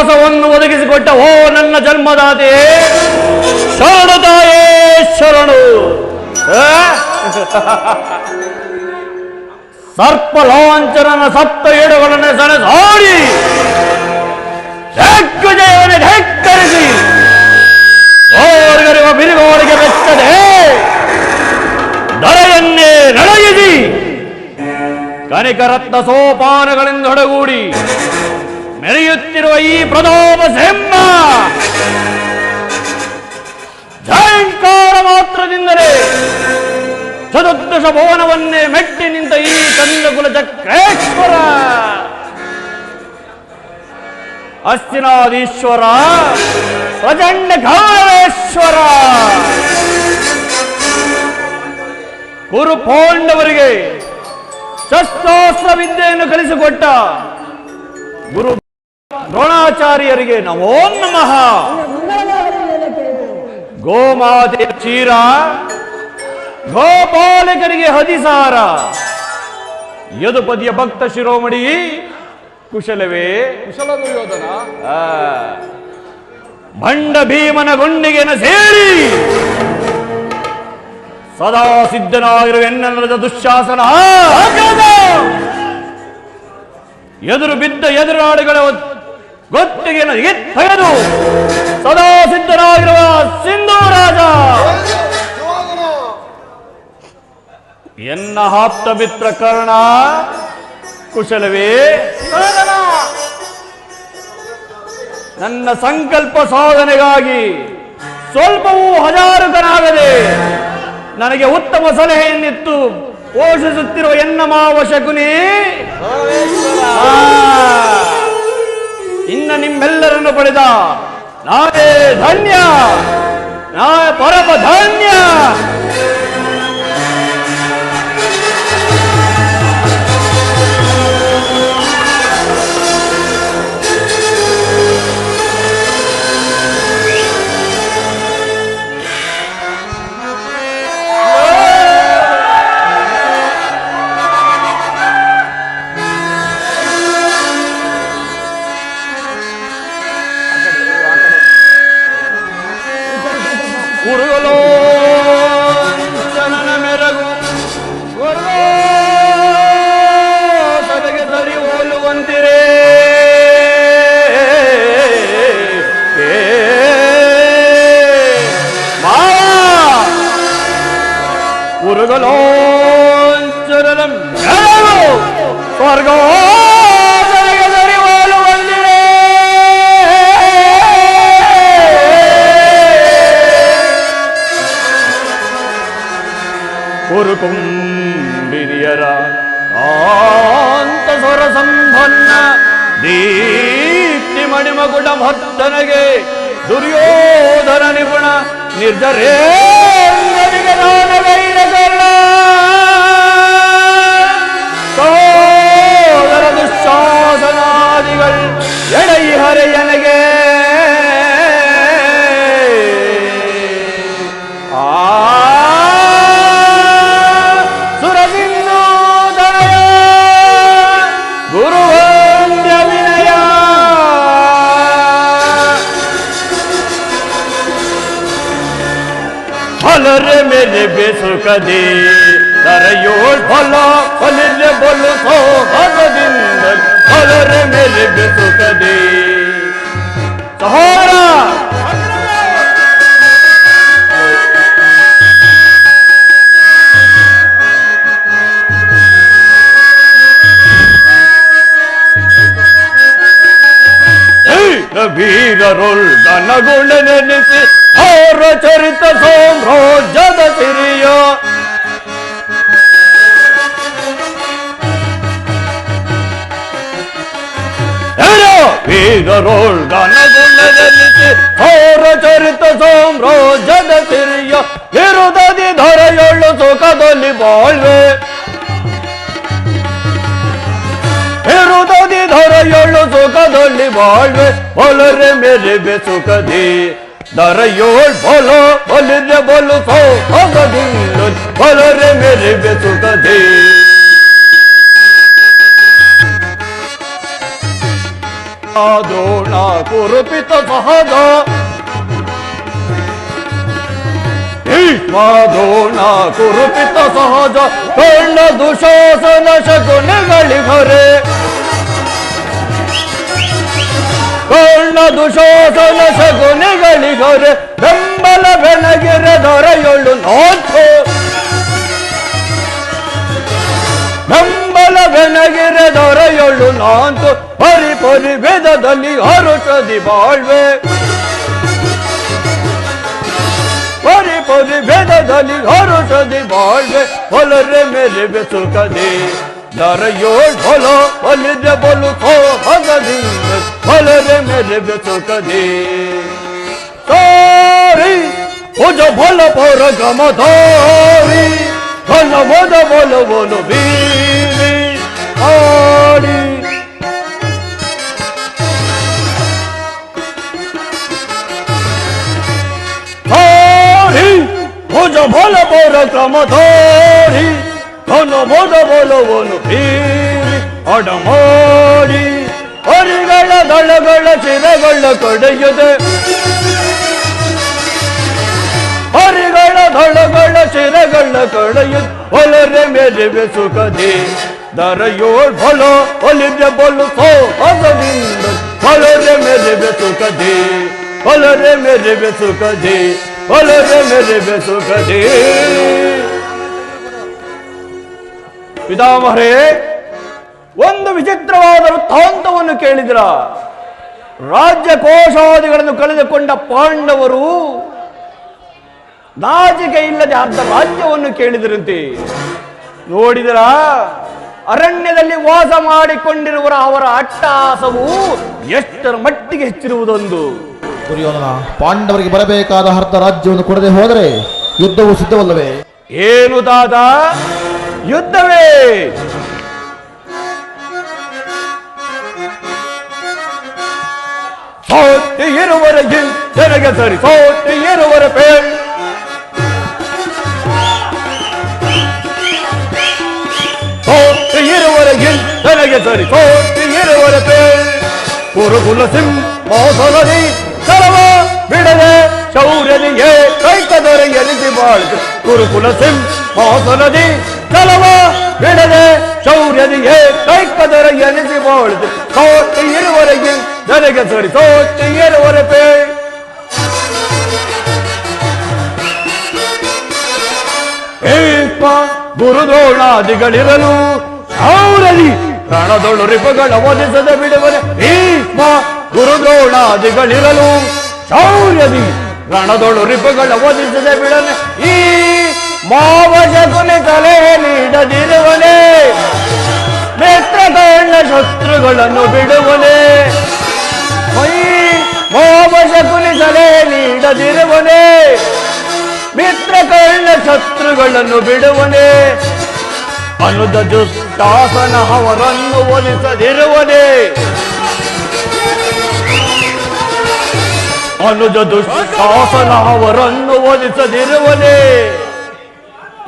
ನಿವಾಸವನ್ನು ಒದಗಿಸಿಕೊಟ್ಟ ಓ ನನ್ನ ಜನ್ಮದಾತೆ ಶರಣು ತಾಯೇ ಶರಣು. ಸರ್ಪ ಲಾಂಛನನ ಸಪ್ತ ಏಡುಗಳನ್ನು ಸೆಣಸಾಡಿ ದಿಗ್ವಿಜಯವನ್ನು ಧಿಕ್ಕರಿಸಿ ಓರ್ಗರಿವ ಬಿರುಗೋರಿಗೆ ಬೆಚ್ಚದೆ ದರೆಯನ್ನೇ ನಡಗಿಸಿ ಕನಿಕರತ್ನ ಸೋಪಾನಗಳಿಂದ ಹೊಡಗೂಡಿ ಮೆರೆಯುತ್ತಿರುವ ಈ ಪ್ರತಾಪ ಸಿಂಹ ಜಯಂಕಾರ ಮಾತ್ರದಿಂದಲೇ ಚತುರ್ದಶ ಭುವನವನ್ನೇ ಮೆಟ್ಟಿ ನಿಂತ ಈ ಚಂದ್ರಕುಲ ಚಕ್ರೇಶ್ವರ ಅಸ್ತಿನಾದೀಶ್ವರ ಪ್ರಚಂಡ ಗೌರವೇಶ್ವರ ಕುರು ಪಾಂಡವರಿಗೆ ಶಸ್ತ್ರಾಸ್ತ್ರ ವಿದ್ಯೆಯನ್ನು ಕಲಿಸಿಕೊಟ್ಟ ಗುರು ದ್ರೋಣಾಚಾರ್ಯರಿಗೆ ನಮೋ ನಮಃ. ಗೋಮಾತೆಯ ಕ್ಷೀರ, ಗೋಪಾಲಕರಿಗೆ ಹದಿಸಾರ, ಯದುಪದಿಯ ಭಕ್ತ ಶಿರೋಮಣಿ ಕುಶಲವೇ? ಕುಶಲ ದುರ್ಯೋಧನ. ಭಂಡ ಭೀಮನ ಗುಂಡಿಗೆನ ಸೇರಿ ಸದಾ ಸಿದ್ಧನಾಗಿರುವ ಎನ್ನರದ ದುಶ್ಯಾಸನ ಎದುರು ಬಿದ್ದ ಎದುರಾಳಿಗಳ ಗೊತ್ತಿಗೆಯನ್ನು ತೆಗೆದು ಸದಾ ಸಿದ್ಧನಾಗಿರುವ ಸಿಂಧೂ ರಾಜ ಎನ್ನ ಆಪ್ತ ಮಿತ್ರ ಕರ್ಣ ಕುಶಲವೇ? ನನ್ನ ಸಂಕಲ್ಪ ಸಾಧನೆಗಾಗಿ ಸ್ವಲ್ಪವೂ ಹಜಾರುಕನಾಗದೆ ನನಗೆ ಉತ್ತಮ ಸಲಹೆಯನ್ನಿತ್ತು ಪೋಷಿಸುತ್ತಿರುವ ಎನ್ನ ಮಾವ ಶಕುನಿ, ಇನ್ನ ನಿಮ್ಮೆಲ್ಲರನ್ನು ಪಡೆದ ನಾವೇ ಧನ್ಯ, ನಾವೇ ಪರಮ ಧನ್ಯ. ಕುರುಕುಂಬಿರಿಯರ ಕಾಂತ ಸ್ವರ ಸಂಪನ್ನ ದೀಪ್ತಿ ಮಣಿಮಗುಡ ಭಕ್ತನಿಗೆ ದುರ್ಯೋಧನ ನಿಪುಣ ನಿರ್ಜರೇಂದ್ರನಿಗೆ ದಾನಗೈರಗಲ್ಲ ಸೋದರ ದುಶ್ಯಾಸನಾದಿಗಳು ಎಡೈ ಹರೆಯನಗೆ फलरे मेरे बेसुख दे दरयोल भला फलरे बोलो सो दिन फलरे मेरे बेसुख दे सहारा वीर रोल गणगुण नेनिಸಿ और चरित सोम्रोजद सिरिय वीर रोल गणगुण नेनिಸಿ और चरित सोम्रोजद सिरिय विरुदದಿ ಧರೆಯೊಳ್ಳು ಸುಖದಲ್ಲಿ ಬಾಳ್ವೆ ವಿರುದದಿ ಧರೆಯೊಳ್ಳು ಸುಖದಲ್ಲಿ ಬಾಳ್ವೆ ಒಲರೆ ಮೇರೆ ಬೆಸುಕ ದೇ दरयोल बोलो बोलिरे बोलो सो भगदिन बोलो रे मेरे बेसुख दे ದ್ರೋಣ ಕುರುಪಿತ ಸಹಜ ಭೀಷ್ಮ ದ್ರೋಣ ಕುರುಪಿತ ಸಹಜ ಕರ್ಣ ದುಶಾಸನ ಶಕುನಿಗಳಿಗರೆ ಕರ್ಣ ದುಶಾಸನ ಶಕುನಿಗಳಿಗರೆ ಬೆಂಬಲ ಬೆನಗಿರೆ ದೊರೆಯೊಳು ನೋಟು ಬೆಂಬಲ ಬೆನಗಿರೆ ದೊರೆಯೊಳು ನಾಂತು ಪರಿ ಪರಿ ವೇದದಲ್ಲಿ ಹರುಷದಿ ಬಾಳ್ವೆ ಪರಿ ಪರಿ ವೇದದಲ್ಲಿ ಹರುಷದಿ ಬಾಳ್ವೆ ಹೊಲರೆ ಮೆರೆವೆ ಸುಖದಿ ದರೆಯೋಳ್ ಹೊಲೋ ಒಲಿದ್ರೆ ಬಲು ಭಗದಿ ಹೊಲರೆ ಮೆರೆವೆ ಸುಖದಿ ತಾರಿ ಭುಜ ಬಲ ಪೌರ ಗಮಧಾರಿ ಘನ ಮದ ಬಲವನು ಬೀರಿ ಆಡಿ ಹಾರಿ ಭುಜ ಬಲ ಪೌರ ಕ್ರಮಧಾರಿ ಘನ ಮದ ಬಲವನು ಬೀರಿ ಅಡಮಾಡಿ ಹರಿಗಳ ದಳಗಳ ಚಿರಗಳ ಕಡೆಯದೆ ಹರಿಗಳ ದಳಗಳ ಚಿರಗಳ ಕಡೆಯು ಹೊಲರೆ ಮೆರೆವೆ ಸುಖದಿ ದರೆಯೋಳ್ ಹೊಲ ಒಲಿದ್ರೆ ಬಲು ಸೋಹದಿಂದ ಹೊಲರೆ ಮೆರೆವೆ ಸುಖದಿ ಹೊಲರೆ ಮೆರೆವೆ ಸುಖದಿ ಹೊಲರೆ ಮೆರೆವೆ ಸುಖದಿ. ಪಿತಾಮಹರೇ, ಒಂದು ವಿಚಿತ್ರವಾದ ವೃತ್ತಾಂತವನ್ನು ಕೇಳಿದ್ರ. ರಾಜ್ಯ ಕೋಶಾದಿಗಳನ್ನು ಕಳೆದುಕೊಂಡ ಪಾಂಡವರು ನಾಚಿಕೆ ಇಲ್ಲದೆ ಅರ್ಧ ರಾಜ್ಯವನ್ನು ಕೇಳಿದರಂತೆ. ನೋಡಿದರ ಅರಣ್ಯದಲ್ಲಿ ವಾಸ ಮಾಡಿಕೊಂಡಿರುವರ ಅವರ ಅಟ್ಟಹಾಸವು ಎಷ್ಟರ ಮಟ್ಟಿಗೆ ಹೆಚ್ಚಿರುವುದೊಂದು. ದುರ್ಯೋಧನ, ಪಾಂಡವರಿಗೆ ಬರಬೇಕಾದ ಅರ್ಧ ರಾಜ್ಯವನ್ನು ಕೊಡದೆ ಹೋದರೆ ಯುದ್ಧವು ಸಿದ್ಧವಲ್ಲವೇ? ಏನು ತಾತ, ಯುದ್ಧವೇ? ಸೋಟಿ ಇರುವರೆಗೆ ಜನಗೆ ಸರಿ, ಸೋಟಿ ಇರುವರ ಪೇಳ್ ಸೋಟಿ ಇರುವರೆಗೆ ಜನಗೆ ಸರಿ, ಸೋಟಿ ಇರುವರ ಪೇಳ್ ಕುರುಕುಲ ಸಿಂಹಾಸನದಿ ಸರವ ಬಿಡದೆ ಶೌರ್ಯನಿಗೆ ಕೈಕದೊರೆ ಎನಿಸಿ ಬಾಳ್ದು. ಕುರುಕುಲ ಸಿಂಹಾಸನದಿ ಸರವ ಬಿಡದೆ ಶೌರ್ಯನಿಗೆ ಕೈಕದೊರೆ ಎನಿಸಿ ಬಾಳ್ದು. ಸೋಟಿ ಇರುವರೆಗೆ ನನಗೆ ಸರಿ, ಸೋಟಿ ಇರುವರ ಪೇಳ್ ಭೀಷ್ಮ ಗುರುದ್ರೋಣಾದಿಗಳಿರಲು ಶೌರ್ಯದಿ ರಣದೊಳು ರಿಪುಗಳ ಒದಿಸದೆ ಬಿಡುವನೆ. ಭೀಷ್ಮ ಗುರುದ್ರೋಣಾದಿಗಳಿರಲು ಶೌರ್ಯದಿ ರಣದೊಳು ರಿಪುಗಳ ಒದಿಸದೆ ಬಿಡನೆ. ಈ ಮಾವಶಕುನಿ ಸಲಹೆ ನೀಡದಿರುವನೆ, ಮಿತ್ರಕರ್ಣ ಶತ್ರುಗಳನ್ನು ಬಿಡುವನೆ. ಮಾವಶಕುನಿ ಸಲಹೆ ನೀಡದಿರುವನೆ, ಮಿತ್ರಕರ್ಣ ಶತ್ರುಗಳನ್ನು ಬಿಡುವನೆ. ಅನುದ ದುಷ್ಟಾಸನ ಅವರನ್ನು ಒಲಿಸದಿರುವನೆ, ಅನುಜ ದುಷ್ಟಾಸನ ಅವರನ್ನು ಒಲಿಸದಿರುವನೆ.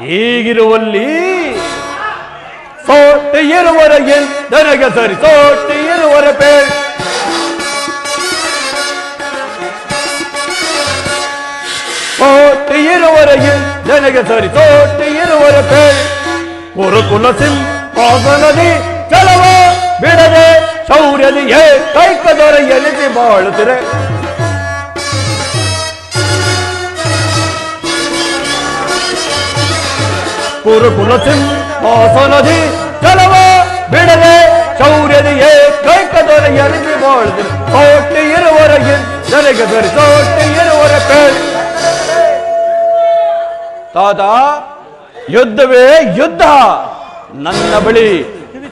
ಹೀಗಿರುವಲ್ಲಿ ಸೋಟಿ ಇರುವರೆಗೆ ನನಗೆ ಸರಿ, ಸೋಟಿ ಇರುವರ ಪೇಳ್ ಸೋಟಿ ಇರುವರೆಗೆ ನನಗೆ ಸರಿ, ಸೋಟಿ ಇರುವರ ಪೇಳ್ ಕುರುಕುಲ ಸಿಂಹಾಸನದಿ ಚಲವ ಬಿಡದೆ ಶೌರ್ಯದಿಯೇ ಕೈಕದೊರೆ ಎನಿಸಿ ಬಾಳುತ್ತಿರೆ. ಕುರುಕುಲ ಸಿಂಹಾಸನದಿ ಚಲವ ಬಿಡದೆ ಶೌರ್ಯದಿಯೇ ಕೈಕದೊರೆ ಎನಿಸಿ ಬಾಳುತ್ತಿರೆ. ಸೋಟಿ ಇರುವರೆಗೆ ನನಗೆ ಸರಿ, ಸೋಟಿ ಇರುವರ ಪೇಳ್ ತಾತ, ಯುದ್ಧವೇ ಯುದ್ಧ. ನನ್ನ ಬಳಿ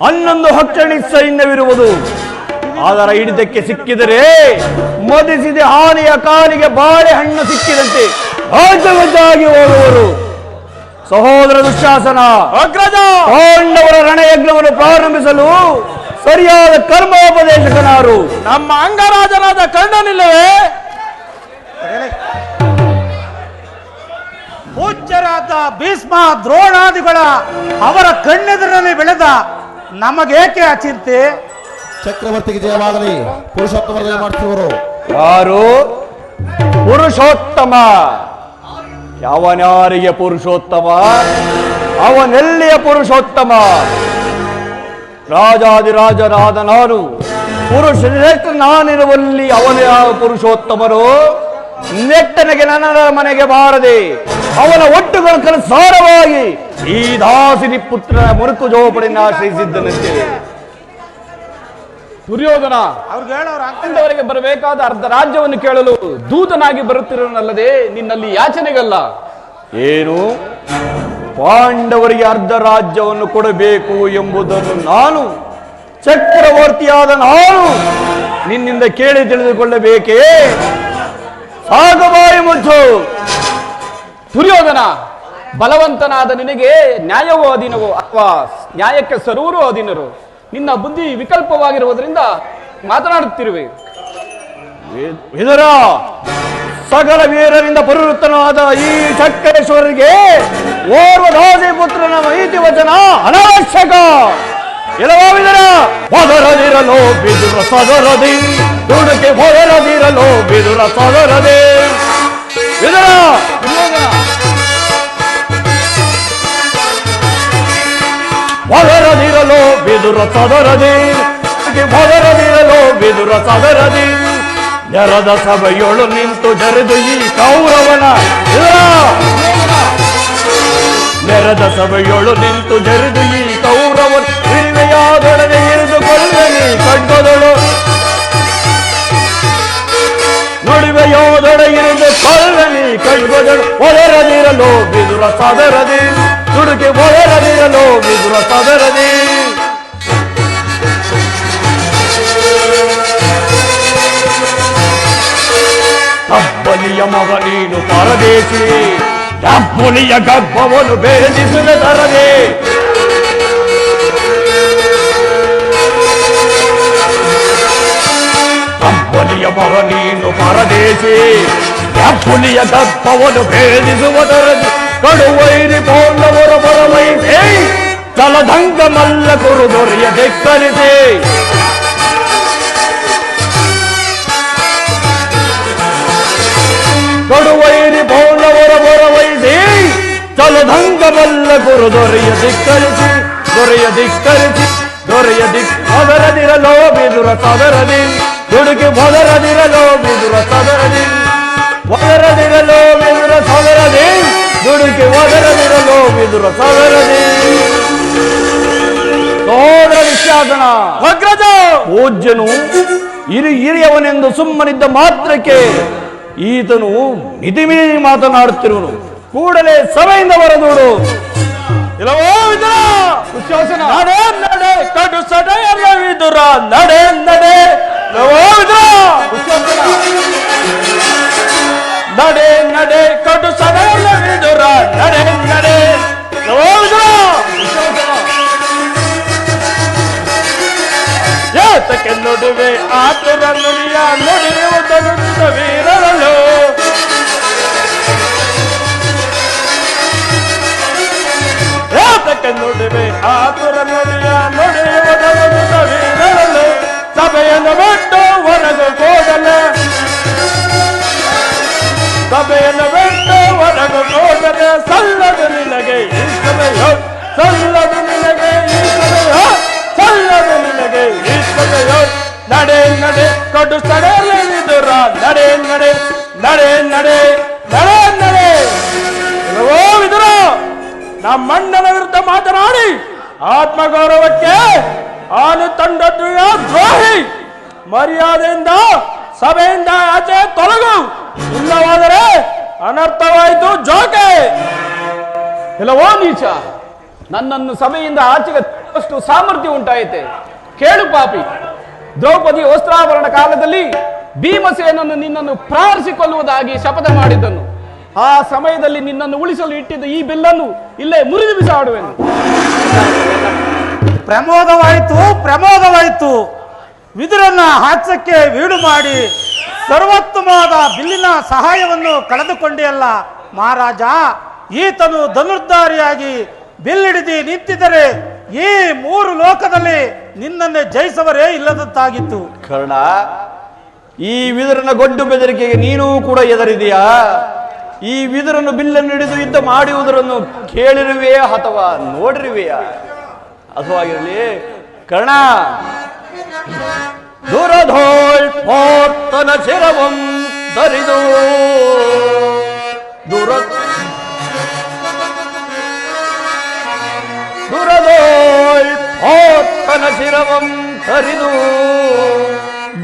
11 ಹಕ್ಷಣಿ ಸೈನ್ಯವಿರುವುದು. ಅದರ ಹಿಡಿತಕ್ಕೆ ಸಿಕ್ಕಿದರೆ ಮದಿಸಿದ ಹಾನಿಯ ಕಾಲಿಗೆ ಬಾಳೆಹಣ್ಣು ಸಿಕ್ಕಿದಂತೆ ಆಗಿ ಹೋಗುವರು. ಸಹೋದರ ದುಶ್ಯಾಸನ, ಪಾಂಡವರ ರಣಯಜ್ಞವನ್ನು ಪ್ರಾರಂಭಿಸಲು ಸರಿಯಾದ ಕರ್ಮೋಪದೇಶಕನಾರು ನಮ್ಮ ಅಂಗರಾಜನಾದ ಕರ್ಣನಿಲ್ಲವೇ? ಪೂಜ್ಯರಾದ ಭೀಷ್ಮ ದ್ರೋಣಾದಿಗಳ ಅವರ ಕಣ್ಣೆದುರಲ್ಲಿ ಬೆಳೆದ ನಮಗೇಕೆ ಅಚಿಂತೆ? ಚಕ್ರವರ್ತಿಗೆ ಜಯವಾಗಲಿ. ಪುರುಷೋತ್ತಮ ಜಯ ಮಾಡ್ತಿರುವರು ಯಾರು? ಪುರುಷೋತ್ತಮ. ಯಾವನ್ಯಾರಿಗೆ ಪುರುಷೋತ್ತಮ? ಅವನೆಲ್ಲಿಯ ಪುರುಷೋತ್ತಮ? ರಾಜಾದಿರಾಜರಾದ ನಾನು ಪುರುಷ ನಾನಿರುವಲ್ಲಿ ಅವನ ಯಾವ ಪುರುಷೋತ್ತಮರು? ನೆಟ್ಟನೆಗೆ ನನ್ನ ಮನೆಗೆ ಬಾರದೆ ಅವನ ಒಟ್ಟುಗಳ ಸಾರವಾಗಿ ಈ ದಾಸಿನಿ ಪುತ್ರನ ಮುರುಕು ಜೋಪಡಿನ ಆಶ್ರಯಿಸಿದ್ದನಂತೆ. ದುರ್ಯೋಧನ ಅವ್ರಿಗೆ ಹೇಳೋರು ಅಂಕಂದವರೆಗೆ ಬರಬೇಕಾದ ಅರ್ಧ ರಾಜ್ಯವನ್ನು ಕೇಳಲು ದೂತನಾಗಿ ಬರುತ್ತಿರೋನಲ್ಲದೆ ನಿನ್ನಲ್ಲಿ ಯಾಚನೆಗಲ್ಲ. ಏನು? ಪಾಂಡವರಿಗೆ ಅರ್ಧ ರಾಜ್ಯವನ್ನು ಕೊಡಬೇಕು ಎಂಬುದನ್ನು ನಾನು ಚಕ್ರವರ್ತಿಯಾದ ನಾನು ನಿನ್ನಿಂದ ಕೇಳಿ ತಿಳಿದುಕೊಳ್ಳಬೇಕೇ? ಸಾಗಬಾಯಿ ಮುಚ್ಚು. ದುರ್ಯೋಧನ, ಬಲವಂತನಾದ ನಿನಗೆ ನ್ಯಾಯವೋ ಅಧೀನವೋ ಅಥವಾ ನ್ಯಾಯಕ್ಕೆ ಸರ್ವರು ಅಧೀನರು? ನಿನ್ನ ಬುದ್ಧಿ ವಿಕಲ್ಪವಾಗಿರುವುದರಿಂದ ಮಾತನಾಡುತ್ತಿರುವೆ. ಇದರ ಸಕಲ ವೀರರಿಂದ ಪರಿವೃತ್ತನಾದ ಈ ಚಕ್ರೇಶ್ವರರಿಗೆ ಓರ್ವ ದಾಸಿ ಪುತ್ರನ ಮೈತಿ ವಚನ ಅನಾವಶ್ಯಕ. ಇಲ್ಲವಾವಿದರ ಹೊದರದಿರಲು ಬಿದುರ ಸದರದಿ ದುಡುಕೆ ಹೊದರದಿರಲು ಬಿದುರ ಸದರದೆ. ಇದರ ಹೊದರದಿರಲು ಬಿದುರ ಸದರದಿ ಹೊದರದಿರಲು ಬಿದುರ ಸದರದಿ ನೆರದ ಸಭೆಯೊಳು ನಿಂತು ಜರಿದು ಈ ಕೌರವನ. ನೆರದ ಸಭೆಯೊಳು ನಿಂತು ಜರಿದು ಈ ಕೌರವನ ಹಿರಿಮೆಯಾದೊಡನೆ ಇರಿದುಕೊಳ್ಳಲಿ ಖಡ್ಗದಳು. ನುಡಿಮೆಯೋದೊಡೆ ಇರಿದು ಕೊಳ್ಳಲಿ ಖಡ್ಗದಳು. ಒದರದಿರಲು ಬಿದುರ ಸದರದಿ ದುಡುಕೆ ಒದರದಿರಲು ಬಿದುರ ಸದರದಿ. ಕಬ್ಬಲಿಯ ಮಗ ನೀನು ಪರದೇಶಿ, ಕಬ್ಬುಲಿಯ ಗರ್ಭವನ್ನು ಭೇದಿಸುವೆ ತರದೆ. ಕಬ್ಬಲಿಯ ಮಗ ನೀನು ಪರದೇಶಿ, ಕಬ್ಬುಲಿಯ ಗರ್ಭವನ್ನು ಭೇದಿಸುವ ತರದೆ. ಕಡುವೈರಿ ಪೌಂಡವರ ಬರವೈತೆ ಜಲದಂಗ ಮಲ್ಲ ಕುರು ದೊರೆಯ ಧಿಕ್ಕರಿಸಿ. ಕಡುವೈರಿ ಪೌಂಡವರ ಬರವೈಸಿ ಜಲದಂಗ ಮಲ್ಲ ಕುರು ದೊರೆಯ ಧಿಕ್ಕರಿಸಿ. ದೊರೆಯ ಧಿಕ್ಕರಿಸಿ ದೊರೆಯ ಹೊದರದಿರಲೋ ಬಿದುರ ಸದರದಿ ದುಡುಕಿ ಹೊದರದಿರಲೋ ಬಿದುರ ಸದರದಿ. ಒದರದಿರಲೋ ಬಿದುರ ಸದರದಿ ದುಡುಕಿ ಒದರದಿರಲೋ ಬಿದುರ ಸದರದಿ. ಸೋದರ ವಿಶ್ವಾಸನ ಅಗ್ರಜ ಪೂಜ್ಯನು ಹಿರಿಯವನೆಂದು ಸುಮ್ಮನಿದ್ದ ಮಾತ್ರಕ್ಕೆ ಈತನು ಮಿತಿಮೀರಿ ಮಾತನಾಡುತ್ತಿರುವನು. ಕೂಡಲೇ ಸಭೆಯಿಂದ ಹೊರದೂಡು. ಇಲ್ಲವೋ ವಿದುರ ದುಶ್ಯಾಸನ, ನಡೆ ನಡೆ ಕಡು ಸಡೆಯಲ್ಲ ವಿದುರ, ನಡೆ ನಡೆ. ಇಲ್ಲವೋ ವಿದುರ ದುಶ್ಯಾಸನ, ನಡೆ ನಡೆ ಕಡು ಸಡೆಯಲ್ಲ ವಿದುರ, ನಡೆ ನಡೆ. ಇಲ್ಲವೋ ವಿದುರ ದುಶ್ಯಾಸನ, ಯಾತಕ್ಕೆ ನುಡುವೆ ಆತುರ ನುಡಿಯ ನುಡಿಯುವುದನ್ನು ವೀರರಲು. ಯಾತಕ್ಕೆ ನುಡಿವೆ ಆತುರ ನುಡಿಯ ನುಡಿಯುವುದನ್ನು ವೀರರಲು. ಸಭೆಯನ್ನು ಬಿಟ್ಟು ಹೊರಗು ಹೋಗಲು, ಸಭೆಯನ್ನು ಬಿಟ್ಟು ಹೊರಗು ಹೋಗಲು. ಸಲ್ಲದು ನಿನಗೆ ಈ ಸಭೆಯೋ, ಸಲ್ಲದು ನಿನಗೆ ಈ ಸಭೆಯೋ, ಸಲ್ಲದು ನಿನಗೆ ಈ ಸಭೆಯೋ. ನಡೆ ನಡೆ ಕಡು ಸಡೆಯಲಿದುರ, ನಡೆ ನಡೆ ನಡೆ ನಡೆ ನಡೆ ನಡೆ. ಇಲ್ಲವೋ ವಿದುರ, ನಮ್ಮಣ್ಣನ ವಿರುದ್ಧ ಮಾತನಾಡಿ ಆತ್ಮಗೌರವಕ್ಕೆ ಆನು ತಂದದ್ದು ದ್ರೋಹಿ. ಮರ್ಯಾದೆಯಿಂದ ಸಭೆಯಿಂದ ಆಚೆ ತೊಲಗು, ಇಲ್ಲವಾದರೆ ಅನರ್ಥವಾಯಿತು ಜೋಕೆ. ಇಲ್ಲವೋ ನೀಚ, ನನ್ನನ್ನು ಸಭೆಯಿಂದ ಆಚೆಗೆ ಅಷ್ಟು ಸಾಮರ್ಥ್ಯ ಉಂಟಾಯಿತೆ. ಕೇಳು ಪಾಪಿ, ದ್ರೌಪದಿ ವಸ್ತ್ರಾಭರಣ ಕಾಲದಲ್ಲಿ ಭೀಮಸೇನನ್ನು ನಿನ್ನನ್ನು ಪ್ರಾರಿಸಿಕೊಳ್ಳುವುದಾಗಿ ಶಪಥ ಮಾಡಿದ್ದನು. ಆ ಸಮಯದಲ್ಲಿ ನಿನ್ನನ್ನು ಉಳಿಸಲು ಇಟ್ಟಿದ್ದ ಈ ಬಿಲ್ಲನ್ನು ಇಲ್ಲೇ ಮುರಿದು ಬಿಸಾಡುವೆನು. ಪ್ರಮೋದವಾಯಿತು, ಪ್ರಮೋದವಾಯಿತು. ವಿದುರನ್ನ ಹಾಸ್ಯಕ್ಕೆ ವೀಡು ಮಾಡಿ ಸರ್ವೋತ್ತಮವಾದ ಬಿಲ್ಲಿನ ಸಹಾಯವನ್ನು ಕಳೆದುಕೊಂಡಿಯಲ್ಲ ಮಹಾರಾಜ. ಈತನು ಧನುರ್ಧಾರಿಯಾಗಿ ಬಿಲ್ಲಿಡಿದು ನಿಂತಿದ್ದರೆ ಈ ಮೂರು ಲೋಕದಲ್ಲಿ ನಿನ್ನನ್ನೇ ಜಯಿಸವರೇ ಇಲ್ಲದಂತಾಗಿತ್ತು. ಕರ್ಣ, ಈ ವಿದುರನ ಗೊಡ್ಡು ಬೆದರಿಕೆಗೆ ನೀನೂ ಕೂಡ ಎದರಿದೆಯಾ? ಈ ವಿದುರನ್ನು ಬಿಲ್ಲನ್ನು ಹಿಡಿದು ಯುದ್ಧ ಮಾಡುವುದರನ್ನು ಕೇಳಿರುವೆಯಾ ಅಥವಾ ನೋಡಿರುವೆಯಾ? ಅಥವಾ ಕರ್ಣ, ದುರಧೋಳ್ ಪೋರ್ತನ ಶಿರವಂ ಧರಿದು ದುರಧೋಳ್ ಪೋರ್ತನ ಶಿರವಂ ಧರಿದು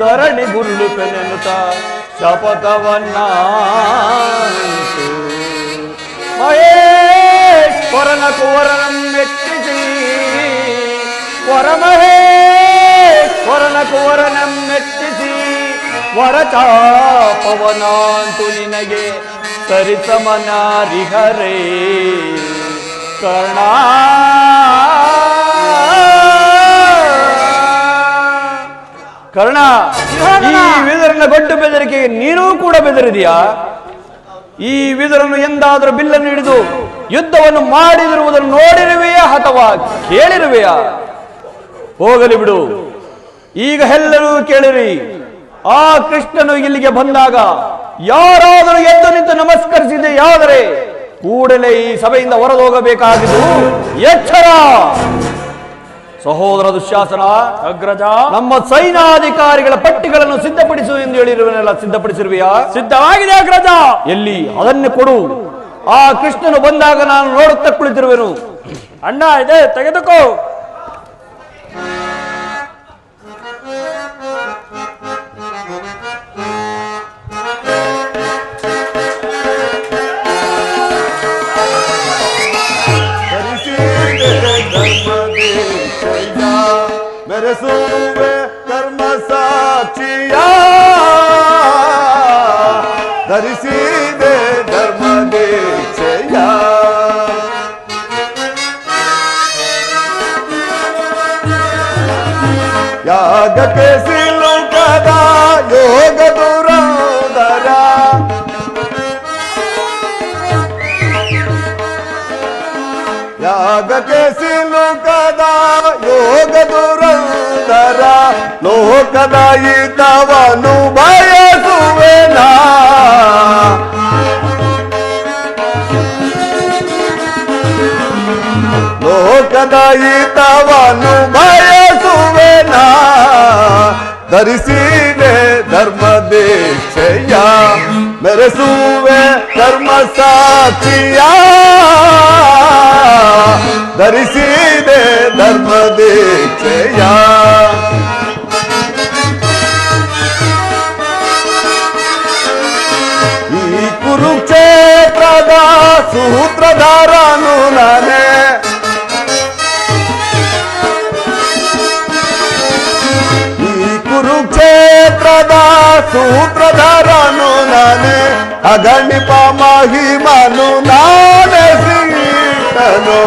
ಧರಣಿ ಗುರುಳು ಪೆನೆನುತ ಶಪಥವನ್ನ ಮಹೇಶ್ವರನ ಕುವರನಂ ಮೆಚ್ಚಿಸಿ ವರಮಹೇಶ್ವರನ ಕುವರನಂ ಮೆಚ್ಚಿಸಿ ವರಚಾಪವನಾಂತು ನಿನಗೆ ಸರಿಸಮನಾರಿಹರೇ ಕರ್ಣ. ಕರ್ಣ, ಈ ವಿದುರನ ಗೊಡ್ಡು ಬೆದರಿಕೆಗೆ ನೀನೂ ಕೂಡ ಬೆದರಿದೆಯಾ? ಈ ವಿದುರನು ಎಂದಾದರೂ ಬಿಲ್ಲನ್ನು ಹಿಡಿದು ಯುದ್ಧವನ್ನು ಮಾಡಿದಿರುವುದನ್ನು ನೋಡಿರುವೆಯಾ ಅಥವಾ ಕೇಳಿರುವೆಯಾ? ಹೋಗಲಿ ಬಿಡು. ಈಗ ಎಲ್ಲರೂ ಕೇಳಿರಿ, ಆ ಕೃಷ್ಣನು ಇಲ್ಲಿಗೆ ಬಂದಾಗ ಯಾರಾದರೂ ಎದ್ದು ನಿಂತು ನಮಸ್ಕರಿಸಿದೆಯಾದರೆ ಕೂಡಲೇ ಈ ಸಭೆಯಿಂದ ಹೊರದೋಗಬೇಕಾಗಿದ್ದು ಎಚ್ಚರ. ಸಹೋದರ ದುಶ್ಯಾಸನ, ಅಗ್ರಜ, ನಮ್ಮ ಸೈನಾಧಿಕಾರಿಗಳ ಪಟ್ಟಿಗಳನ್ನು ಸಿದ್ಧಪಡಿಸು ಎಂದು ಹೇಳಿರುವನೆಲ್ಲ ಸಿದ್ಧಪಡಿಸಿರುವೆಯಾ? ಸಿದ್ಧವಾಗಿದೆ ಅಗ್ರಜ. ಎಲ್ಲಿ? ಅದನ್ನು ಕೊಡು. ಆ ಕೃಷ್ಣನು ಬಂದಾಗ ನಾನು ನೋಡುತ್ತಾ ಕುಳಿತಿರುವೆನು. ಅಣ್ಣ, ಇದೆ ತೆಗೆದುಕೋ. ಮೆರೆಸುವೆ ಕರ್ಮ ಸಾಕ್ಷಿಯ ಧರಿಸಿದೆ ಧರ್ಮ ದೀಕ್ಷೆಯ ಯಾಗಕ್ಕೆ ಸಿಲುಕದ ಯೋಗ ದುರಂದರ ಯಾಗಕ್ಕೆ ಸಿಲುಕದ ಯೋಗ ದುರಂದರ ಲೋಕದ ಹಿತವನ್ನು ಬಯಸುವೆನ ಲೋಕದ ಹಿತವನ್ನು ಬಯಸುವೆನ ಧರಿಸಿದೆ ಧರ್ಮ ದೀಕ್ಷೆಯ ಮೆರೆಸುವೆ ಧರ್ಮ ಸಾಕ್ಷಿಯ ಧರಿಸಿದೆ ಧರ್ಮ ದೀಕ್ಷೆಯ ಈ ಕುರುಕ್ಷೇತ್ರದ ಸೂತ್ರಧಾರನು ನಾನೇ ಈ ಕುರುಕ್ಷೇತ್ರದ ಸೂತ್ರಧಾರನು ನಾನೇ ಅಗಣಿಪ ಮಹಿಮನು ನಾನೇ ಶ್ರೀಕೃಷ್ಣನು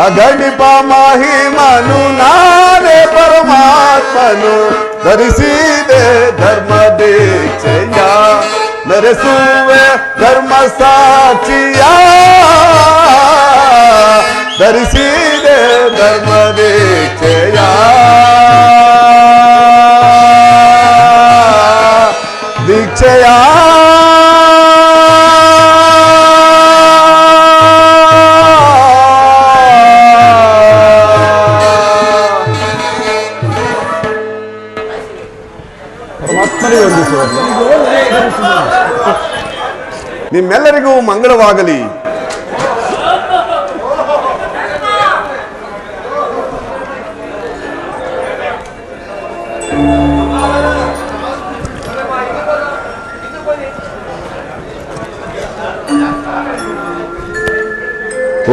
ಅಗಣಿಪ ಮಹಿಮನು ನಾನೇ ಪರಮಾತ್ಮನು ಧರಿಸಿದೆ ಧರ್ಮ ದೀಕ್ಷೆಯ ಮೆರೆಸುವೆ ಧರ್ಮ ಸಾಕ್ಷಿಯ ಧರಿಸಿದೆ ಧರ್ಮ ದೀಕ್ಷೆಯ ದೀಕ್ಷೆಯ ನಿಮ್ಮೆಲ್ಲರಿಗೂ ಮಂಗಳವಾಗಲಿ.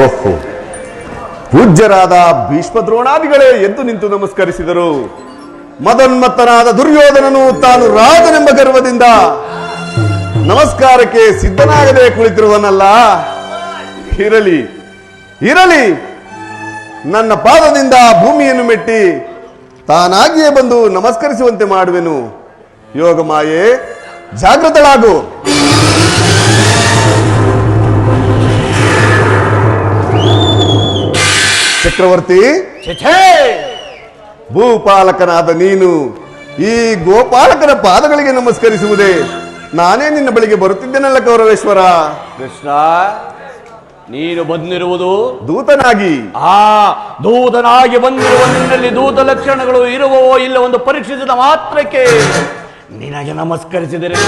ಓಹೋ, ಪೂಜ್ಯರಾದ ಭೀಷ್ಮ ದ್ರೋಣಾದಿಗಳೇ ಎದ್ದು ನಿಂತು ನಮಸ್ಕರಿಸಿದರು. ಮದನ್ಮತ್ತನಾದ ದುರ್ಯೋಧನನು ತಾನು ರಾಜನೆಂಬ ಗರ್ವದಿಂದ ನಮಸ್ಕಾರಕ್ಕೆ ಸಿದ್ಧನಾಗದೆ ಕುಳಿತಿರುವನಲ್ಲ. ಇರಲಿ ಇರಲಿ, ನನ್ನ ಪಾದದಿಂದ ಭೂಮಿಯನ್ನು ಮೆಟ್ಟಿ ತಾನಾಗಿಯೇ ಬಂದು ನಮಸ್ಕರಿಸುವಂತೆ ಮಾಡುವೆನು. ಯೋಗಮಾಯೆ, ಜಾಗೃತಳಾಗು. ಚಕ್ರವರ್ತಿ, ಛೇ, ಭೂಪಾಲಕನಾದ ನೀನು ಈ ಗೋಪಾಲಕನ ಪಾದಗಳಿಗೆ ನಮಸ್ಕರಿಸುವುದೇ? ನಾನೇ ನಿನ್ನ ಬಳಿಗೆ ಬರುತ್ತಿದ್ದೇನಲ್ಲ ಗೌರವೇಶ್ವರ. ಕೃಷ್ಣ, ನೀನು ಬಂದಿರುವುದು ದೂತನಾಗಿ. ದೂತನಾಗಿ ಬಂದಿರುವ ನಿನ್ನಲ್ಲಿ ದೂತ ಲಕ್ಷಣಗಳು ಇರುವವೋ ಇಲ್ಲ ಒಂದು ಪರೀಕ್ಷಿಸಿದ ಮಾತ್ರಕ್ಕೆ ನಿನಗೆ ನಮಸ್ಕರಿಸಿದರೆ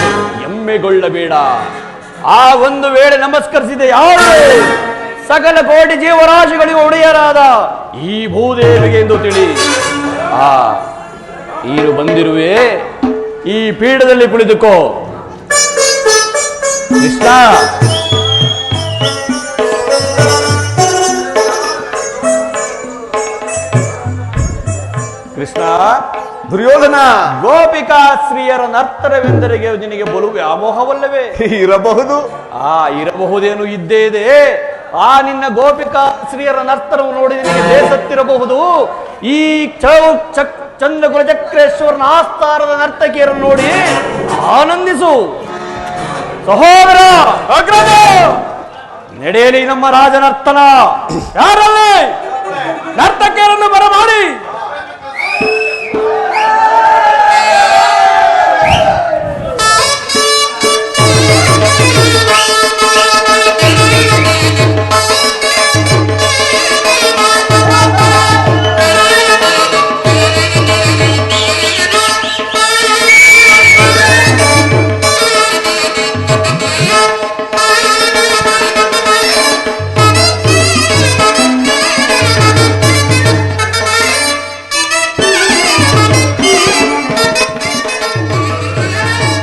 ಹೆಮ್ಮೆಗೊಳ್ಳಬೇಡ. ಆ ಒಂದು ವೇಳೆ ನಮಸ್ಕರಿಸಿದೆ ಯಾರು? ಸಕಲ ಕೋಟಿ ಜೀವರಾಶಿಗಳಿಗೂ ಒಡೆಯರಾದ ಈ ಭೂದೇವಿಗೆ ಎಂದು ತಿಳಿ. ನೀನು ಬಂದಿರುವೆ, ಈ ಪೀಠದಲ್ಲಿ ಕುಳಿತುಕೋ. ಕೃಷ್ಣ, ಕೃಷ್ಣ, ದುರ್ಯೋಧನ, ಗೋಪಿಕಾ ಸ್ತ್ರೀಯರ ನರ್ತನವೆಂದರೆಗೆ ನಿನಗೆ ಬಲು ವ್ಯಾಮೋಹವಲ್ಲವೇ? ಇರಬಹುದು. ಇರಬಹುದೇನು, ಇದ್ದೇ ಇದೆ. ನಿನ್ನ ಗೋಪಿಕಾ ಸ್ತ್ರೀಯರ ನರ್ತನವು ನೋಡಿ ನಿನಗೆ ಬೇಸತ್ತಿರಬಹುದು. ಈ ಚಂದ್ರಗುಲ ಚಕ್ರೇಶ್ವರನ ಆಸ್ಥಾನದ ನರ್ತಕಿಯರನ್ನು ನೋಡಿ ಆನಂದಿಸು. ಸಹೋದರ ನಡೆಯಲಿ ನಮ್ಮ ರಾಜನರ್ತನ. ಯಾರಲ್ಲಿ ನರ್ತಕಿಯರನ್ನು ಬರಮಾಡಿ.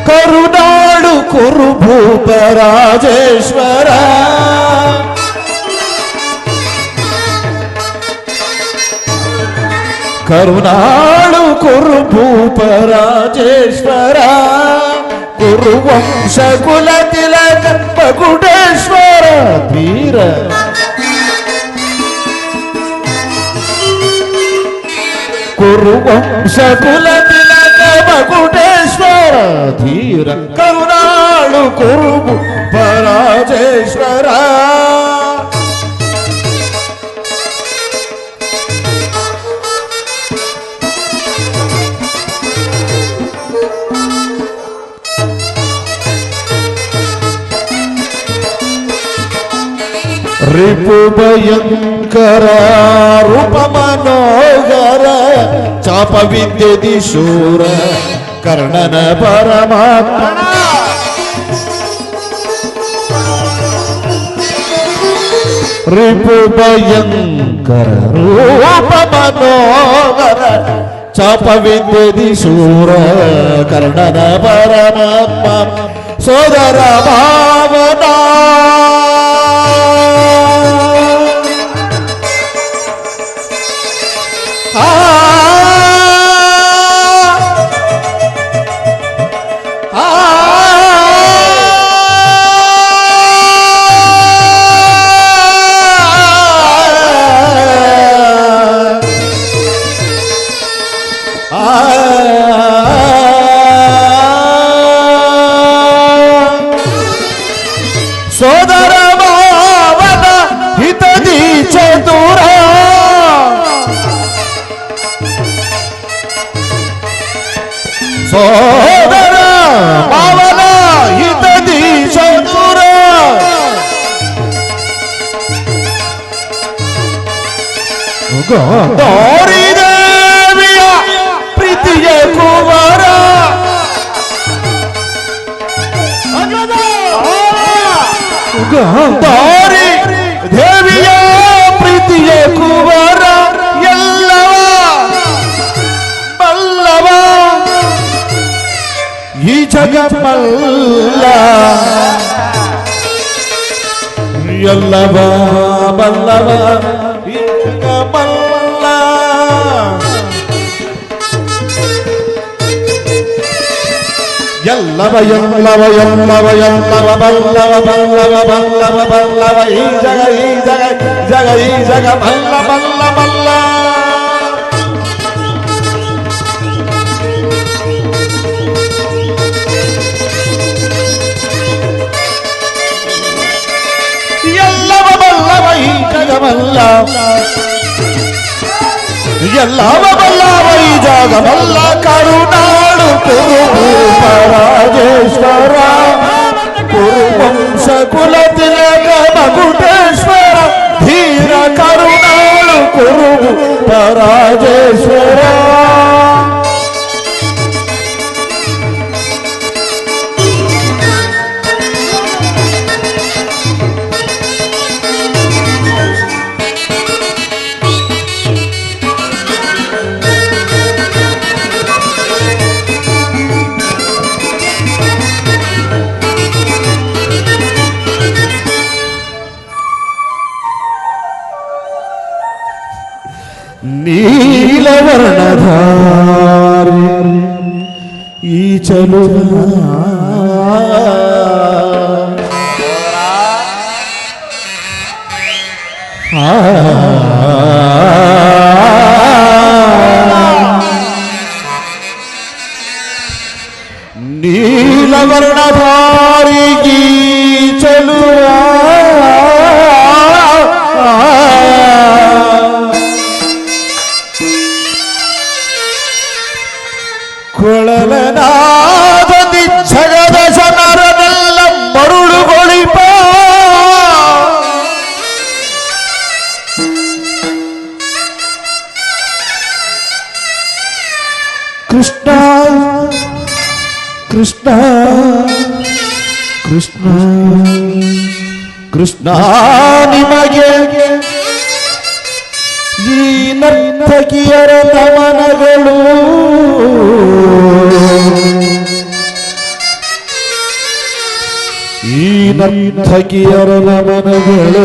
ಕರುನಾಡು ಕುರುಭೂಪ ರಾಜೇಶ್ವರ, ಕರುನಾಡು ಕುರುಭೂಪ ರಾಜೇಶ್ವರ, ಕುರುವಂಶ ಕುಲ ತಿಲಕ ಮಗುಡೇಶ್ವರ ಧೀರ, ಕುರುವಂಶ ಕುಲ ತಿಲಕ ಮಗುಡೇಶ್ವರ ಧೀರ, ಕರುನಾಳು ಕುರುಬು ಪರಾಜೇಶ್ವರ. ರಿಪು ಭಯಂಕರ ರೂಪ ಮನೋಹರ, ಚಾಪ ವಿದ್ಯುದಿ ಶೂರ ಕರ್ಣನ ಪರಮಾತ್ಮ, ರಿಪು ಭಯಂಕರ ರೂಪ ಮನೋಹರ, ಚಾಪ ವಿದ್ಯುದಿ ಶೂರ ಕರ್ಣನ ಪರಮಾತ್ಮ, ಸೋದರ ಭಾವನಾ ಸೋದರ ಭಾವನ ಹಿತದಿ ಚತುರ, ಸೋದರ ಭಾವನ ಹಿತದಿ ಚತುರ, ಗೌರಿ ದೇವಿಯ ಪ್ರೀತಿಯ ಕುವರ, ಗೌರಿ ದೇವಿಯ ಪ್ರೀತಿಯ ಕುವರ, ಎಲ್ಲವ ಬಲ್ಲವ ಈ ಜಗಮಲ್ಲ, ಎಲ್ಲವ ಬಲ್ಲವ ಈ ಜಗಮಲ್ಲ, ಎಲ್ಲವ ಎಲ್ಲವ ಎಲ್ಲವ ಎಲ್ಲವ ಬಲ್ಲವ ಬಲ್ಲವ ಬಲ್ಲವ ಬಲ್ಲವ ಈ ಜಗ ಈ ಜಗ ಜಗ ಈ ಜಗ ಬಲ್ಲ ಬಲ್ಲ ಬಲ್ಲ. ಎಲ್ಲವ ಬಲ್ಲವ ಈ ಜಗಮಲ್ಲ, ಎಲ್ಲವ ಬಲ್ಲವ ಈ ಜಾಗ ಬಲ್ಲ ಕರುನಾಡು ಕುರುಬು ಪರಾಜೇಶ್ವರ ಕುರುವಂಶ ಕುಲ ತಿಲಕ ಮಗುಟೇಶ್ವರ ಧೀರ ಕರುನಾಡು ಕುರುಬು ಪರಾಜೇಶ್ವರ. ನೀಲವರ್ಣಧಾರಿ ಈ ಚಲುವ ನೀಲವರ್ಣಧಾರಿ ಈ ಚಲುವ ಕೊಳಲನಾದಿ ಜಗದ ಜನರನ್ನೆಲ್ಲ ಮರುಳುಗೊಳಿಪ ಕೃಷ್ಣ ಕೃಷ್ಣ ಕೃಷ್ಣ ಕೃಷ್ಣ ನಿಮಗೆ ಈ ನರ್ತಕಿಯರ ನಮನಗಳು ಈ ನರ್ತಕಿಯರ ನಮನಗಳು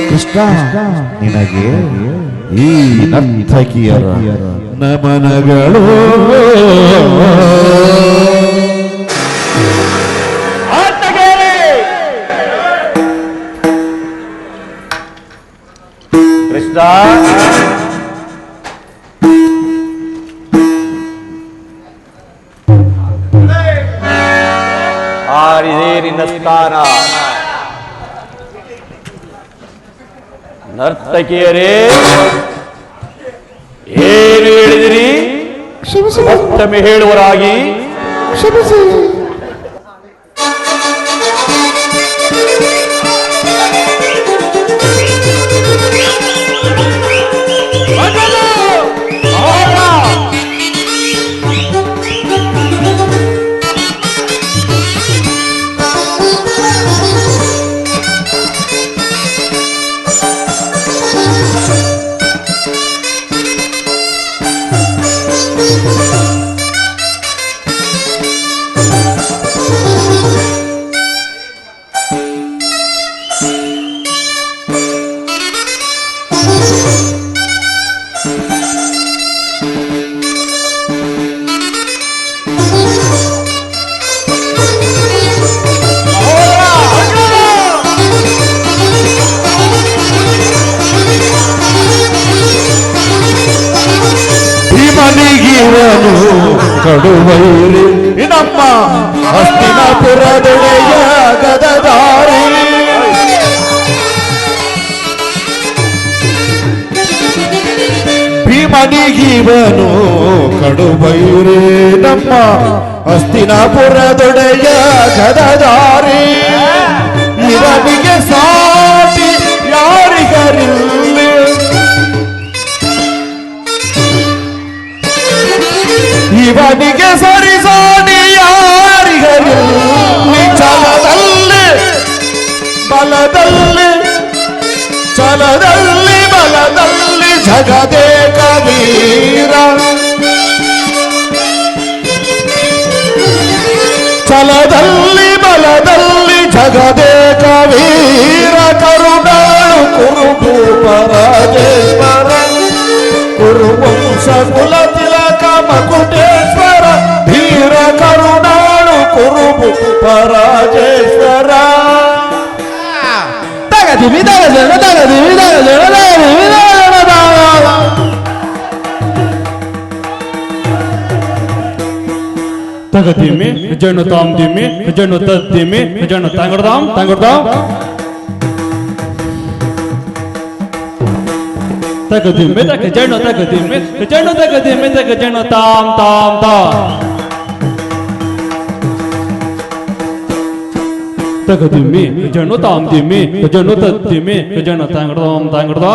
ಕೃಷ್ಣ ನಿನಗೆ ಈ ನರ್ತಕಿಯರ ನಮನಗಳು. ಕೃಷ್ಣ ಆರಿದೇರಿನ ಸ್ಥಾನ. ನರ್ತಕಿಯರೇ ಏನು ಹೇಳಿದಿರಿ? ಮತ್ತೊಮ್ಮೆ ಹೇಳುವರಾಗಿ. ಕಡುವೈರಿ ನಮ್ಮ ಹಸ್ತಿನಾಪುರದೊಡೆಯ ಗದದಾರಿ ಭೀಮನಿಗೀವನು ಕಡುವೈರಿ ನಮ್ಮ ಹಸ್ತಿನಾಪುರದೊಡೆಯ ಗದದಾರಿ ಇವನಿಗೆ ಸಾಟಿ ಯಾರಿಗರಿಲ್ಲ ಇವನಿಗೆ ಸರಿಸಾಡಿ ಯಾರಿಗರಿಲ್ಲ ಛಲದಲ್ಲಿ ಬಲದಲ್ಲಿ ಛಲದಲ್ಲಿ ಬಲದಲ್ಲಿ ಜಗದೇಕ ವೀರ ಛಲದಲ್ಲಿ ಬಲದಲ್ಲಿ ಜಗದೇಕ ವೀರ ಕರುಣಾಳು ಕುರುಬು ಪರಾಜೇಶ್ವರ ಕುರುವಂಶ ಕುಲ ತಿಲಕ ಮಕುಟೇಶ್ವರ ಧೀರ ಕರುಣಾಳು ಕುರುಬು ಪರಾಜೇಶ್ವರ. ತಗದಿವಿ ತಗಜನ ತಗದಿವಿ ತಗಜನ ತಗದಿಮಿ ಜಣ್ಣು ತಾಮ್ದಿಮಿ ಜಣ್ಣು ತದ್ದಿಮಿ ಜಣ್ಣು ತಂಗಡ್ದಾಮ್ ತಂಗಡ್ದಾಮ್ ತಗದಿಮ್ಮೆ ತಗ ಜಣ ತಗದಿಮ್ಮೆ ಜಣ ತಗದಿಮ್ಮೆ ತಗ ಜಣ ತಾಮ್ ತಾಮ್ ತಾಮ್ ತಗದಿಮ್ಮೆ ಜಣ ತಾಮ್ ದಿಮ್ಮೆ ಜಣ ತದ್ದಿಮ್ಮೆ ಜಣ ತಾಂಗಡೋಮ್ ತಾಂಗಡೋ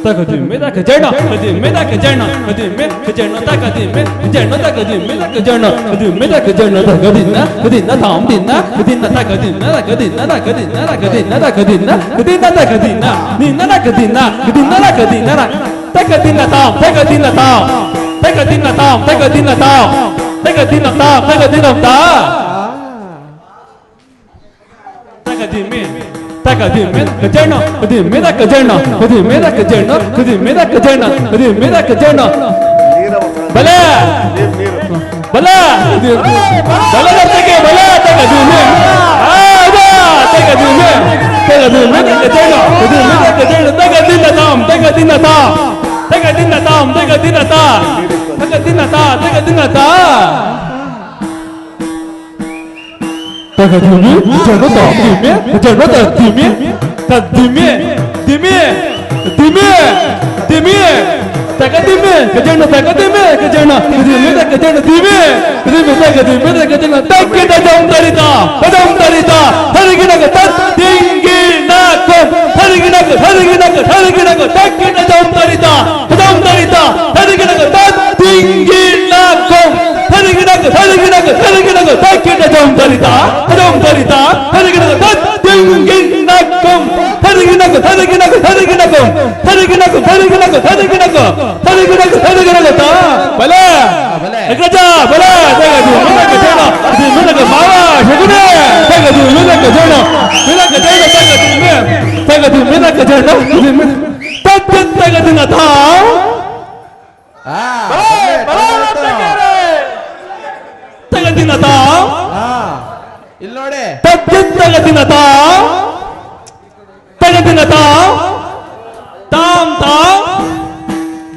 ತಗದಿಮ್ಮೆ ತಗ ಜಣ ತಗದಿಮ್ಮೆ ತಗ ಜಣ ತಗದಿಮ್ಮೆ ಜಣ ತಗದಿಮ್ಮೆ ಜಣ ತಗದಿಮ್ಮೆ ತಗ ಜಣ ತಗದಿಮ್ಮೆ ತಗ ಜಣ ತಗದಿನ್ನ ತಗದಿನ್ನ ತಾಮ್ ದಿನ್ನ ತಗದಿನ್ನ ತಗದಿನ್ನ ತಗದಿನ್ನ ತಗದಿನ್ನ ತಗದಿನ್ನ ತಗದಿನ್ನ ತಗದಿನ್ನ ತಗದಿನ್ನ ನಿನ್ನ ತಗದಿನ್ನ ತಗದಿನ್ನ ತಗದಿನ್ನ ತಗದಿನ್ನ ತಾಮ್ ತಗದಿನ್ನ ತಾಮ್ ತಗದಿನ್ನ ತಾಮ್ ತಗದಿನ್ನ ತಾಮ್ ತಗದಿನ್ನ ತಾಮ್ ತಗದಿನ್ನ ತಾಮ್ ತಗದಿಮ್ಮೆ ತಗದಿಮ್ಮೆ ಜಣ ತಗದಿಮ್ಮೆ ತಗ ಜಣ ತಗದಿಮ್ಮೆ ತಗ ಜಣ ತಗದಿಮ್ಮೆ ತಗ ಜಣ ತಗದಿಮ್ಮೆ ತಗ ಜಣ ಬಲೆ ಬಲೆ ಬಲದಕ್ಕೆ ಬಲೆ ತಗದಿಮ್ಮೆ ತಗದಿಮ್ಮೆ ತಗದಿಮ್ಮೆ ತಗ ಜಣ ತಗದಿಮ್ಮೆ ತಗ ಜಣ ತಗದಿನ್ನ ತಾಮ್ ತಗದಿನ್ನ ತಾಮ್ ತಗದಿನ್ನ ತಾಮ್ ತಗದಿನ್ನ ತಾ ತಗದಿನ್ನ ತಾ ತಗದಿನ್ನ ತಾ ತಗದಿಮ್ಮೆ ಜಣ ತಾಮ್ದಿಮ್ಮೆ ಜಣ ತದ್ದಿಮ್ಮೆ ತದ್ದಿಮ್ಮೆ ದಿಮ್ಮೆ ದಿಮ್ಮೆ ದಿಮ್ಮೆ ತಗದಿಮ್ಮೆ ಗಜಣ ತಗದಿಮ್ಮೆ ಗಜಣ ದಿಮ್ಮೆ ತಗಜಣ ದಿಮ್ಮೆ ದಿಮ್ಮೆ ತಗದಿಮ್ಮೆ ತಗಜಣ ತಗ್ಗಿನ ಜೌಂದರಿತ ಪದೌಂದರಿತ ಹರಿಗಿನಗ ತದ್ದಿಂಗಿನಕ ಹರಿಗಿನಗ ಹರಿಗಿನಗ ಹರಿಗಿನಗ ತಗ್ಗಿನ ಜೌಂದರಿತ ಪದೌಂದರಿತ ಹರಿಗಿನಗ ತದ್ದಿಂಗಿನಕ ಹರಿಗಿನಗ ಹರಿಗಿನಗ ಹರಿಗಿನಗ ತಗ್ಗಿನ ಜೌಂದರಿತ ಪದೌಂದರಿತ ಹರಿಗಿನಗ ತದ್ದಿಂಗಿನಕ ಹರಿಗಿನಗ ಹರಿಗಿನಗ ಹರಿಗಿನಗ ಹರಿಗಿನಗ ಹರಿಗಿನಗ ಹರಿಗಿನಗ ಹರಿಗಿನಗ ಹರಿಗಿನಗ ತಾ ಬಲ ಗಜ ಬಲ ತಗದು ಮಿನಕ ಜಣ ಇದು ಮಿನಕ ಮಾವ ಶಗುನೆ ತಗದು ಮಿನಕ ಜಣ ಮಿನಕ ಜಣ ತಗದು ಮಿನಕ ಜಣ ತತ್ತ ತಗದಿನ ತಾ ತಗದಿನ ತಾ ಇಲ್ಲಿ ನೋಡಿ ತತ್ತ ತಗದಿನ ತಾ ತಗದಿನ ತಾ ತಾಮ್ ತಾ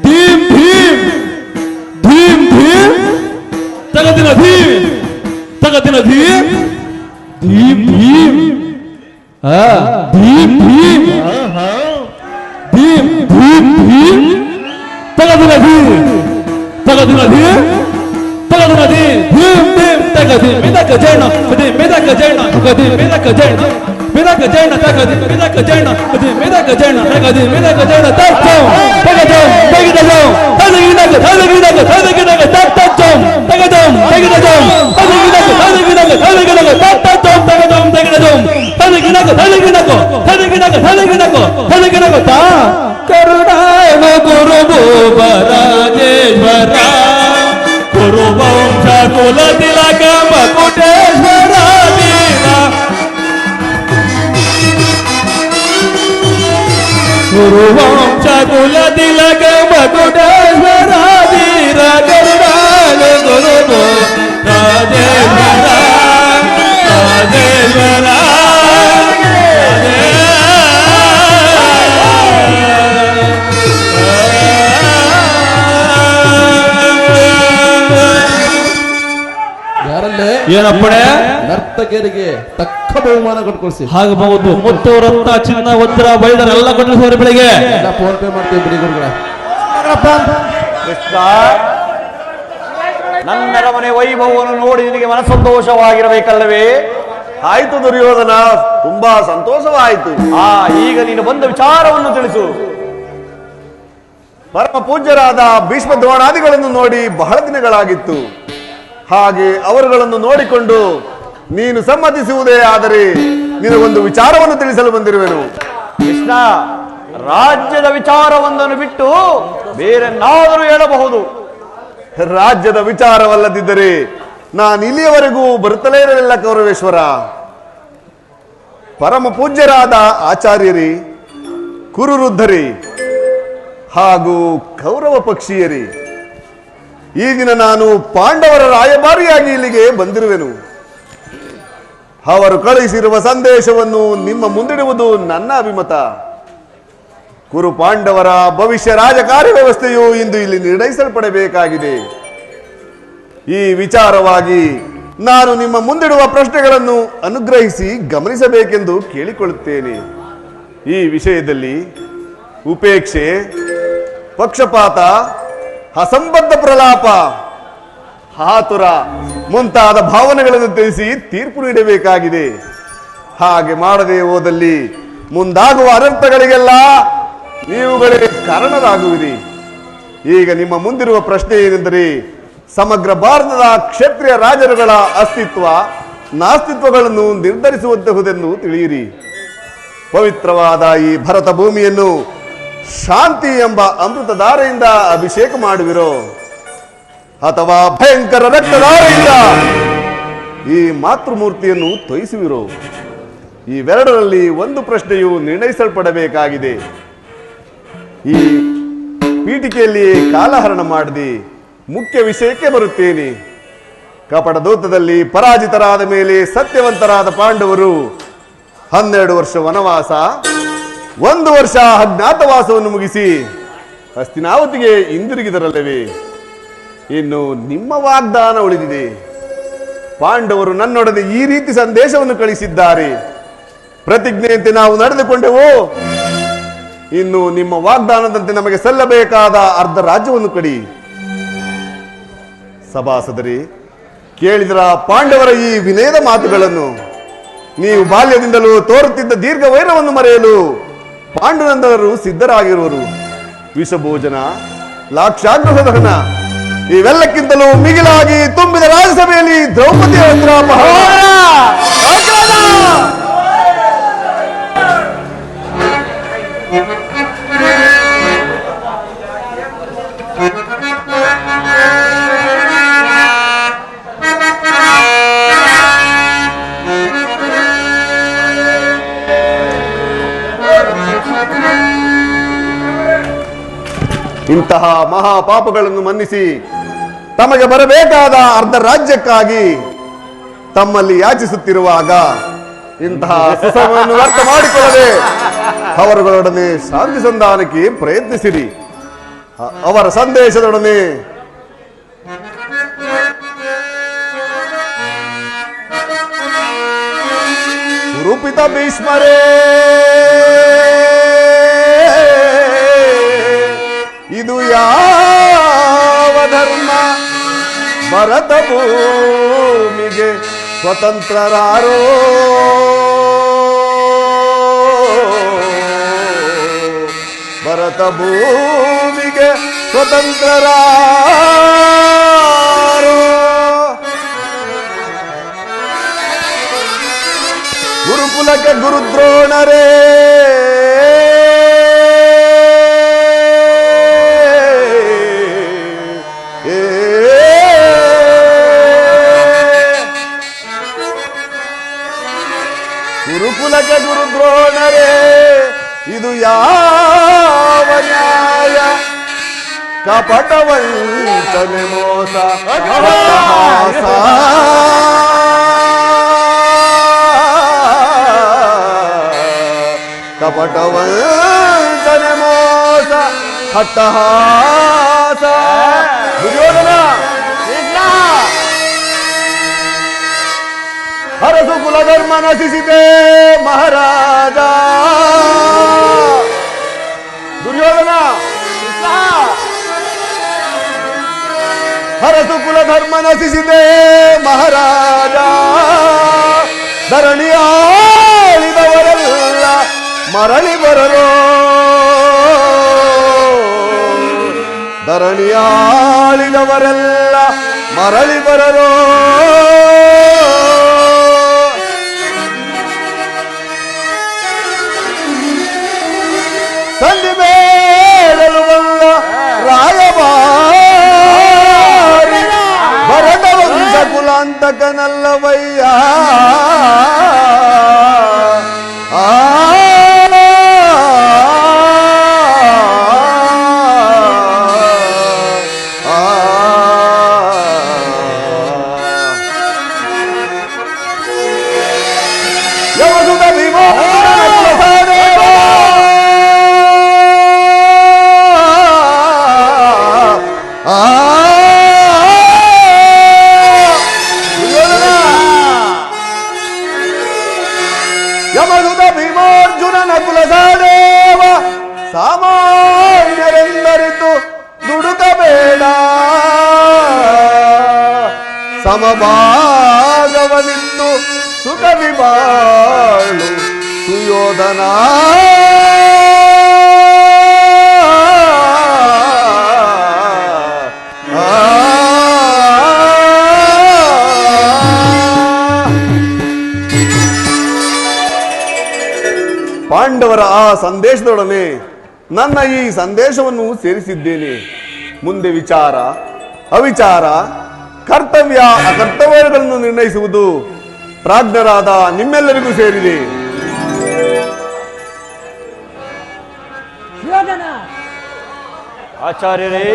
ಧೀಮ್ ಧೀಮ್ ಧೀಮ್ ಧೀಮ್ ತಗದಿನ ಧೀಮ್ ತಗದಿನ ಧೀಮ್ ಧೀಮ್ ಧೀಮ್ ಧೀಮ್ ಧೀಮ್ ಧೀಮ್ ಧೀಮ್ ಧೀಮ್ ತಗದಿನ ಧೀಮ್ ತಗದಿನ ಧೀಮ್ ತಗದಿನ ಧೀಮ್ ಧೀಮ್ ಧೀಮ್ ತಗದಿ ಮಿದಕ ಜಣ ಮಿದಕ ಜಣ ತಗದಿ ಮಿದಕ ಜಣ ಮಿದಕ ಜಣ ತಗದಿ ಮಿದಕ ಜಣ ತಗದಿ ಮಿದಕ ಜಣ ತಗದಿ ಮಿದಕ ಜಣ ತಚ್ಚಂ ತಗದಂ ತಗದಂ ತಗದಿನಕ ತಗದಿನಕ ತಗದಿನಕ ತಚ್ಚಂ ತಗದಂ ತಗದಂ ತಗದಿನಕ ತಗದಿನಕ ತಗದಿನಕ ತಚ್ಚಂ ತಗದಂ ತಗದಂ ತಗದಿನಕ ತಗದಿನಕ ತಗದಿನಕ ತಗದಿನಕ ತಗದಿನಕ ತಾ ಕರುಣಾಯ ಗುರು ಗೋಬರಾಜೇಶ್ವರ ಗುರುವಂಶ ಕುಲ ತಿಲಕ ಮಕುಟೇಶ್ವರ ಗುರುವಂಶ ಕುಲ ತಿಲಕ ಮಕುಟೇಶ್ವರ ಧೀರ ಕರುಣಾಲ ಗುರು ರಾಜೇಶ್ವರ ರಾಜೇಶ್ವರ ಏನಪ್ಪಣೆ ನರ್ತಕರಿಗೆ ತಕ್ಕ ಬಹುಮಾನ ಕೊಟ್ಕೊಳ್ಸಿ ಆಗಬಹುದು ಮುತ್ತು ರತ್ನ ಚಿನ್ನ ವಜ್ರ ವೈಡರ್ ಎಲ್ಲ ಕೊಟ್ಟಿರ್ತಾರೆ ಬೆಳಿಗ್ಗೆ ಫೋನ್ ಪೇ ಮಾಡ್ತೀವಿ ಬಿಡಿ ಗುರುಗಳ ಕೃಷ್ಣ ನನ್ನ ಅರಮನೆ ವೈಭವವನ್ನು ನೋಡಿ ನಿನಗೆ ಮನಸಂತೋಷವಾಗಿರಬೇಕಲ್ಲವೇ? ಆಯ್ತು ದುರ್ಯೋಧನ, ತುಂಬಾ ಸಂತೋಷವಾಯಿತು. ಈಗ ನೀನು ಬಂದ ವಿಚಾರವನ್ನು ತಿಳಿಸು. ಪರಮ ಪೂಜ್ಯರಾದ ಭೀಷ್ಮ ದ್ರೋಣಾದಿಗಳನ್ನು ನೋಡಿ ಬಹಳ ದಿನಗಳಾಗಿತ್ತು. ಹಾಗೆ ಅವರುಗಳನ್ನು ನೋಡಿಕೊಂಡು ನೀನು ಸಮ್ಮತಿಸುವುದೇ ಆದರೆ ನಿನಗೊಂದು ವಿಚಾರವನ್ನು ತಿಳಿಸಲು ಬಂದಿರುವೆನು. ಕೃಷ್ಣ, ರಾಜ್ಯದ ವಿಚಾರವೊಂದನ್ನು ಬಿಟ್ಟು ಬೇರೆನ್ನಾದರೂ ಹೇಳಬಹುದು. ರಾಜ್ಯದ ವಿಚಾರವಲ್ಲದಿದ್ದರೆ ನಾನು ಇಲ್ಲಿಯವರೆಗೂ ಬರುತ್ತಲೇ ಇರಲಿಲ್ಲ ಕೌರವೇಶ್ವರ. ಪರಮ ಪೂಜ್ಯರಾದ ಆಚಾರ್ಯರಿ, ಕುರುವೃದ್ಧರಿ ಹಾಗೂ ಕೌರವ ಪಕ್ಷೀಯರಿ, ಈ ದಿನ ನಾನು ಪಾಂಡವರ ರಾಯಭಾರಿಯಾಗಿ ಇಲ್ಲಿಗೆ ಬಂದಿರುವೆನು. ಅವರು ಕಳುಹಿಸಿರುವ ಸಂದೇಶವನ್ನು ನಿಮ್ಮ ಮುಂದಿಡುವುದು ನನ್ನ ಅಭಿಮತ. ಕುರು ಪಾಂಡವರ ಭವಿಷ್ಯ ರಾಜಕಾರ್ಯ ವ್ಯವಸ್ಥೆಯು ಇಂದು ಇಲ್ಲಿ ನಿರ್ಣಯಿಸಲ್ಪಡಬೇಕಾಗಿದೆ. ಈ ವಿಚಾರವಾಗಿ ನಾನು ನಿಮ್ಮ ಮುಂದಿಡುವ ಪ್ರಶ್ನೆಗಳನ್ನು ಅನುಗ್ರಹಿಸಿ ಗಮನಿಸಬೇಕೆಂದು ಕೇಳಿಕೊಳ್ಳುತ್ತೇನೆ. ಈ ವಿಷಯದಲ್ಲಿ ಉಪೇಕ್ಷೆ, ಪಕ್ಷಪಾತ, ಅಸಂಬದ್ಧ ಪ್ರಲಾಪ, ಆತುರ ಮುಂತಾದ ಭಾವನೆಗಳನ್ನು ತಿಳಿಸಿ ತೀರ್ಪು ನೀಡಬೇಕಾಗಿದೆ. ಹಾಗೆ ಮಾಡದೆ ಹೋದಲ್ಲಿ ಮುಂದಾಗುವ ಅನರ್ಥಗಳಿಗೆಲ್ಲ ನೀವುಗಳೇ ಕಾರಣರಾಗುವಿರಿ. ಈಗ ನಿಮ್ಮ ಮುಂದಿರುವ ಪ್ರಶ್ನೆ ಏನೆಂದರೆ, ಸಮಗ್ರ ಭಾರತದ ಕ್ಷತ್ರಿಯ ರಾಜರುಗಳ ಅಸ್ತಿತ್ವ ನಾಸ್ತಿತ್ವಗಳನ್ನು ನಿರ್ಧರಿಸುವಂತಹುದೆಂದು ತಿಳಿಯಿರಿ. ಪವಿತ್ರವಾದ ಈ ಭರತ ಭೂಮಿಯನ್ನು ಶಾಂತಿ ಎಂಬ ಅಮೃತಧಾರೆಯಿಂದ ಅಭಿಷೇಕ ಮಾಡುವಿರೋ ಅಥವಾ ಭಯಂಕರ ರಕ್ತಧಾರೆಯಿಂದ ಈ ಮಾತೃಮೂರ್ತಿಯನ್ನು ತೊಯಿಸುವಿರೋ? ಇವೆರಡರಲ್ಲಿ ಒಂದು ಪ್ರಶ್ನೆಯು ನಿರ್ಣಯಿಸಲ್ಪಡಬೇಕಾಗಿದೆ. ಈ ಪೀಠಿಕೆಯಲ್ಲಿ ಕಾಲಹರಣ ಮಾಡದೆ ಮುಖ್ಯ ವಿಷಯಕ್ಕೆ ಬರುತ್ತೇನೆ. ಕಪಟ ದೂತದಲ್ಲಿ ಪರಾಜಿತರಾದ ಮೇಲೆ ಸತ್ಯವಂತರಾದ ಪಾಂಡವರು 12 ವರ್ಷ ವನವಾಸ, 1 ವರ್ಷ ಅಜ್ಞಾತವಾಸವನ್ನು ಮುಗಿಸಿ ಹಸ್ತಿನಾವತಿಗೆ ಹಿಂದಿರುಗಿದರಲ್ಲವೇ? ಇನ್ನು ನಿಮ್ಮ ವಾಗ್ದಾನ ಉಳಿದಿದೆ. ಪಾಂಡವರು ನನ್ನೊಡನೆ ಈ ರೀತಿ ಸಂದೇಶವನ್ನು ಕಳಿಸಿದ್ದಾರೆ. ಪ್ರತಿಜ್ಞೆಯಂತೆ ನಾವು ನಡೆದುಕೊಂಡೆವು. ಇನ್ನು ನಿಮ್ಮ ವಾಗ್ದಾನದಂತೆ ನಮಗೆ ಸಲ್ಲಬೇಕಾದ ಅರ್ಧ ರಾಜ್ಯವನ್ನು ಕೊಡಿ. ಸಭಾಸದರೇ, ಕೇಳಿದರ ಪಾಂಡವರ ಈ ವಿನಯದ ಮಾತುಗಳನ್ನು. ನೀವು ಬಾಲ್ಯದಿಂದಲೂ ತೋರುತ್ತಿದ್ದ ದೀರ್ಘ ವೈರವನ್ನು ಮರೆಯಲು ಪಾಂಡುನಂದನರು ಸಿದ್ಧರಾಗಿರುವರು. ವಿಷಭೋಜನ, ಲಾಕ್ಷಾಗ್ರಹ ದಹನ, ಇವೆಲ್ಲಕ್ಕಿಂತಲೂ ಮಿಗಿಲಾಗಿ ತುಂಬಿದ ರಾಜ್ಯಸಭೆಯಲ್ಲಿ ದ್ರೌಪದಿ ಇಂತಹ ಮಹಾಪಾಪಗಳನ್ನು ಮನ್ನಿಸಿ ತಮಗೆ ಬರಬೇಕಾದ ಅರ್ಧ ರಾಜ್ಯಕ್ಕಾಗಿ ತಮ್ಮಲ್ಲಿ ಯಾಚಿಸುತ್ತಿರುವಾಗ ಇಂತಹ ಸುಸಮವನ್ನು ವ್ಯರ್ಥ ಮಾಡಿಕೊಳ್ಳದೆ ಅವರುಗಳೊಡನೆ ಶಾಂತಿ ಸಂಧಾನಕ್ಕೆ ಪ್ರಯತ್ನಿಸಿರಿ. ಅವರ ಸಂದೇಶದೊಡನೆ ರೂಪಿತ ಭೀಷ್ಮರೇ, ಇದು ಯಾವ ಧರ್ಮ? ಭರತ ಭೂಮಿಗೆ ಸ್ವತಂತ್ರರಾರೋ? ಭರತ ಭೂಮಿಗೆ ಸ್ವತಂತ್ರರಾರೋ? ಗುರುಕುಲಕ್ಕೆ ಗುರುದ್ರೋಣರೇ, ಗುರುಕುಲಕ್ಕೆ ಗುರುದ್ರೋಣರೇ, ಇದು ಯಾವ ನ್ಯಾಯ? ಕಪಟ ವಂಚನೆ ಮೋಸ ಅಟ್ಟಹಾಸ, ಕಪಟ ವಂಚನೆ ಮೋಸ ಅಟ್ಟಹಾಸ. ದುರ್ಯೋಧನ, ಹರಸು ಕುಲಧರ್ಮ ನಶಿಸಿದೆ ಮಹಾರಾಜ. ದುರ್ಯೋಧನ, ಹರಸು ಕುಲಧರ್ಮ ನಶಿಸಿದೆ ಮಹಾರಾಜ. ಧರಣಿಯಾಳಿದವರೆಲ್ಲ ಮರಳಿ ಬರರೋ? ಧರಣಿಯಾಳಿದವರೆಲ್ಲ ಮರಳಿ ಬರರೋ? ಸಂಧಿ ಬೇಡಲು ಬಂದ ರಾಯಭಾರಿ ಭರತ ವಂಶ ಕುಲಾಂತಕನಲ್ಲವಯ್ಯ. ಯವಸುತ ದುರ್ಯೋಧನ, ಸಾಮಾನ್ಯರೆಂದರಿತು ದುಡುಕಬೇಡ, ಸಮಭಾಗವನಿಂದು ಸುಖದಿ ಬಾಳು ಸುಯೋಧನ. ಪಾಂಡವರ ಆ ಸಂದೇಶದೊಡನೆ ನನ್ನ ಈ ಸಂದೇಶವನ್ನು ಸೇರಿಸಿದ್ದೇನೆ. ಮುಂದೆ ವಿಚಾರ ಅವಿಚಾರ, ಕರ್ತವ್ಯ ಅಕರ್ತವ್ಯಗಳನ್ನು ನಿರ್ಣಯಿಸುವುದು ಪ್ರಾಜ್ಞರಾದ ನಿಮ್ಮೆಲ್ಲರಿಗೂ ಸೇರಿದೆ. ಆಚಾರ್ಯರೇ,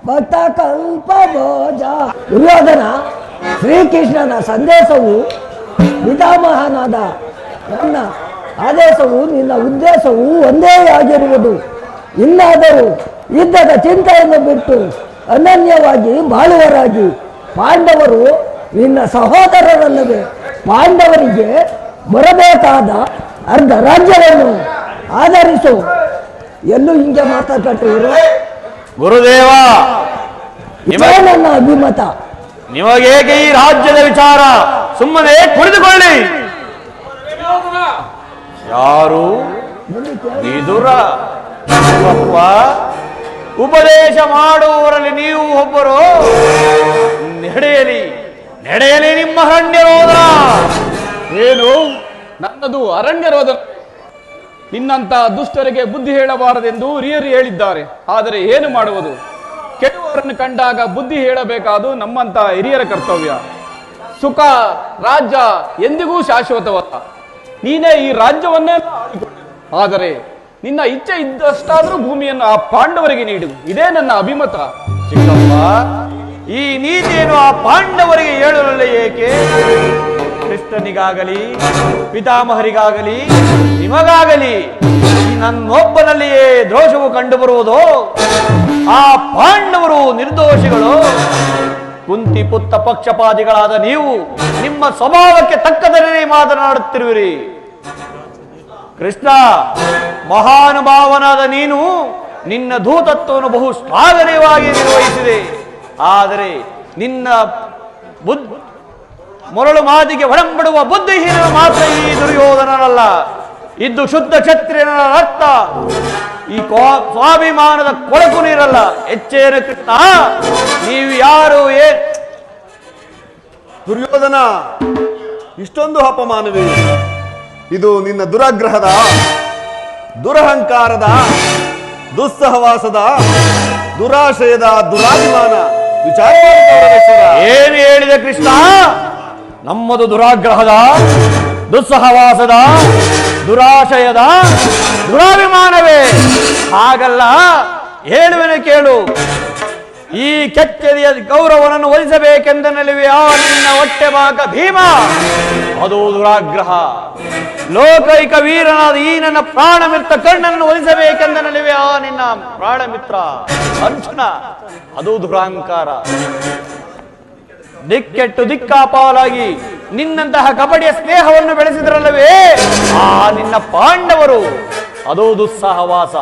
ಭಕ್ತ ಕಲ್ಪ ಭೋಜ. ದುರ್ಯೋಧನ, ಶ್ರೀಕೃಷ್ಣನ ಸಂದೇಶವು ಪಿತಾಮಹನಾದ ನನ್ನ ಆದೇಶವು ನಿನ್ನ ಉದ್ದೇಶವು ಒಂದೇ ಆಗಿರುವುದು. ಇನ್ನಾದರೂ ಯುದ್ಧದ ಚಿಂತೆಯನ್ನು ಬಿಟ್ಟು ಅನನ್ಯವಾಗಿ ಬಾಳುವರಾಗಿ ಪಾಂಡವರು ನಿನ್ನ ಸಹೋದರರಲ್ಲವೇ ಪಾಂಡವರಿಗೆ ಬರಬೇಕಾದ ಅರ್ಧ ರಾಜ್ಯವನ್ನು ಆಧರಿಸು. ಎಲ್ಲೂ ಹಿಂಗೆ ಮಾತಾಡ್ಕೊಟ್ಟಿರು. ಗುರುದೇವ, ನನ್ನ ಅಭಿಮತ. ನಿಮಗೇಕೆ ಈ ರಾಜ್ಯದ ವಿಚಾರ? ಸುಮ್ಮನೆ ಕುಳಿತುಕೊಳ್ಳಿ. ಯಾರು? ವಿದುರ. ಉಪದೇಶ ಮಾಡುವವರಲ್ಲಿ ನೀವು ಒಬ್ಬರು. ನಡೆಯಲಿ ನಡೆಯಲಿ ನಿಮ್ಮ ಅರಣ್ಯರೋಧ. ಏನು? ನನ್ನದು ಅರಣ್ಯರೋಧ? ನಿನ್ನಂತ ದುಷ್ಟರಿಗೆ ಬುದ್ಧಿ ಹೇಳಬಾರದೆಂದು ಹಿರಿಯರು ಹೇಳಿದ್ದಾರೆ. ಆದರೆ ಏನು ಮಾಡುವುದು? ಕೆಡುವವರನ್ನು ಕಂಡಾಗ ಬುದ್ಧಿ ಹೇಳಬೇಕಾದು ನಮ್ಮಂತ ಹಿರಿಯರ ಕರ್ತವ್ಯ. ಸುಖ ರಾಜ್ಯ ಎಂದಿಗೂ ಶಾಶ್ವತವಲ್ಲ. ನೀನೇ ಈ ರಾಜ್ಯವನ್ನೇ ಆಳಿಕೊಳ್ಳು. ಆದರೆ ನಿನ್ನ ಇಚ್ಛೆ ಇದ್ದಷ್ಟಾದರೂ ಭೂಮಿಯನ್ನು ಆ ಪಾಂಡವರಿಗೆ ನೀಡು. ಇದೇ ನನ್ನ ಅಭಿಮತ. ಚಿಕ್ಕಪ್ಪ, ಈ ನೀತಿಯನ್ನು ಆ ಪಾಂಡವರಿಗೆ ಹೇಳಲಲ್ಲ ಏಕೆ? ಕೃಷ್ಣನಿಗಾಗಲಿ ಪಿತಾಮಹರಿಗಾಗಲಿ ನಿಮಗಾಗಲಿ ನನ್ನೊಬ್ಬನಲ್ಲಿಯೇ ದೋಷವು ಕಂಡು ಬರುವುದು. ಆ ಪಾಂಡವರು ನಿರ್ದೋಷಿಗಳು. ಕುಂತಿ ಪುತ್ತ ಪಕ್ಷಪಾತಿಗಳಾದ ನೀವು ನಿಮ್ಮ ಸ್ವಭಾವಕ್ಕೆ ತಕ್ಕದಲ್ಲಿ ಮಾತನಾಡುತ್ತಿರುವಿರಿ. ಕೃಷ್ಣ, ಮಹಾನುಭಾವನಾದ ನೀನು ನಿನ್ನ ದೂತತ್ವವನ್ನು ಬಹು ಶ್ಲಾಘನೀಯವಾಗಿ ನಿರ್ವಹಿಸಿದೆ. ಆದರೆ ನಿನ್ನ ಮೊರಳು ಮಾತಿಗೆ ಒಳಂಬಡುವ ಬುದ್ಧಿಹೀನ ಮಾತ್ರ ಈ ದುರ್ಯೋಧನನಲ್ಲ. ಇದ್ದು ಶುದ್ಧ ಕ್ಷತ್ರಿಯನ ರಕ್ತ. ಈ ಸ್ವಾಭಿಮಾನದ ಕೊಳಕು ನೀರಲ್ಲ. ಎಚ್ಚೇನ ಕೃಷ್ಣ, ನೀವು ಯಾರು? ದುರ್ಯೋಧನ, ಇಷ್ಟೊಂದು ಅಪಮಾನವೇ? ಇದು ನಿನ್ನ ದುರಾಗ್ರಹದ, ದುರಹಂಕಾರದ, ದುಸ್ಸಹವಾಸದ, ದುರಾಶಯದ, ದುರಾಭಿಮಾನ ವಿಚಾರ. ಏನು ಹೇಳಿದೆ ಕೃಷ್ಣ? ನಮ್ಮದು ದುರಾಗ್ರಹದ, ದುಸ್ಸಹವಾಸದ, ದುರಾಶಯದ, ದುರಾಭಿಮಾನವೇ? ಹಾಗಲ್ಲ, ಹೇಳುವೆನು ಕೇಳು. ಈ ಕೆಚ್ಚರಿಯ ಗೌರವವನ್ನು ಒಲಿಸಬೇಕೆಂದನಲ್ಲಿವೆ ಆ ನಿನ್ನ ಹೊಟ್ಟೆ ಭಾಗ ಭೀಮ. ಅದು ದುರಾಗ್ರಹ. ಲೋಕೈಕ ವೀರನಾದ ಈ ನನ್ನ ಪ್ರಾಣ ಮಿತ್ರ ಕರ್ಣನನ್ನು ಒಲಿಸಬೇಕೆಂದನಲ್ಲಿವೆ ಆ ನಿನ್ನ ಪ್ರಾಣ ಮಿತ್ರ ಅರ್ಜುನ. ಅದು ದುರಾಂಕಾರ. ದಿಕ್ಕೆಟ್ಟು ದಿಕ್ಕಾಪಾಲಾಗಿ ನಿನ್ನಂತಹ ಕಬಡ್ಡಿಯ ಸ್ನೇಹವನ್ನು ಬೆಳೆಸಿದ್ರಲ್ಲವೇ ಆ ನಿನ್ನ ಪಾಂಡವರು ಅದು ದುಸ್ಸಹವಾಸ.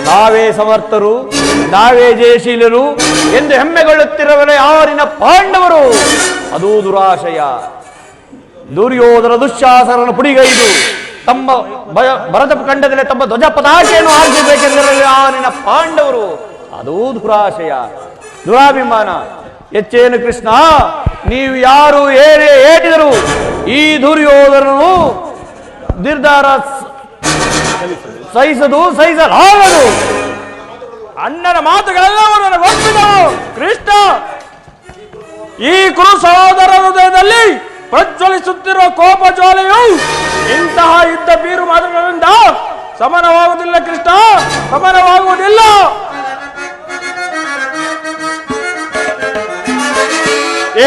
ನಾವೇ ಸಮರ್ಥರು, ನಾವೇ ಜಯಶೀಲರು ಎಂದು ಹೆಮ್ಮೆಗೊಳ್ಳುತ್ತಿರುವರೆ ಆ ನಿನ್ನ ಪಾಂಡವರು ಅದು ದುರಾಶಯ. ದುರ್ಯೋಧನ ದುಶ್ಯಾಸನನ್ನು ಪುಡಿಗೈದು ತಮ್ಮ ಭರತ ಖಂಡದಲ್ಲಿ ತಮ್ಮ ಧ್ವಜ ಪತಾಕೆಯನ್ನು ಹಾರಿಸಬೇಕೆಂದರೆ ಆ ನಿನ್ನ ಪಾಂಡವರು ಅದು ದುರಾಶಯ, ದುರಾಭಿಮಾನ. ಹೆಚ್ಚೇನು ಕೃಷ್ಣ, ನೀವು ಯಾರು ಏಟಿದರು ಈ ದುರ್ಯೋಧನನು ನಿರ್ಧಾರ ಸಹಿಸಲಾಗದು. ಅಣ್ಣನ ಮಾತುಗಳೆಲ್ಲವೂ ನನಗೆ ಒಪ್ಪಿದವು ಕೃಷ್ಣ. ಈ ಕುರು ಸಹೋದರ ಹೃದಯದಲ್ಲಿ ಪ್ರಜ್ವಲಿಸುತ್ತಿರುವ ಕೋಪ ಜ್ವಾಲೆಯು ಇಂತಹ ಯುದ್ಧ ಬೀರು ಮಾತುಗಳಿಂದ ಸಮನವಾಗುವುದಿಲ್ಲ ಕೃಷ್ಣ, ಸಮನವಾಗುವುದಿಲ್ಲ.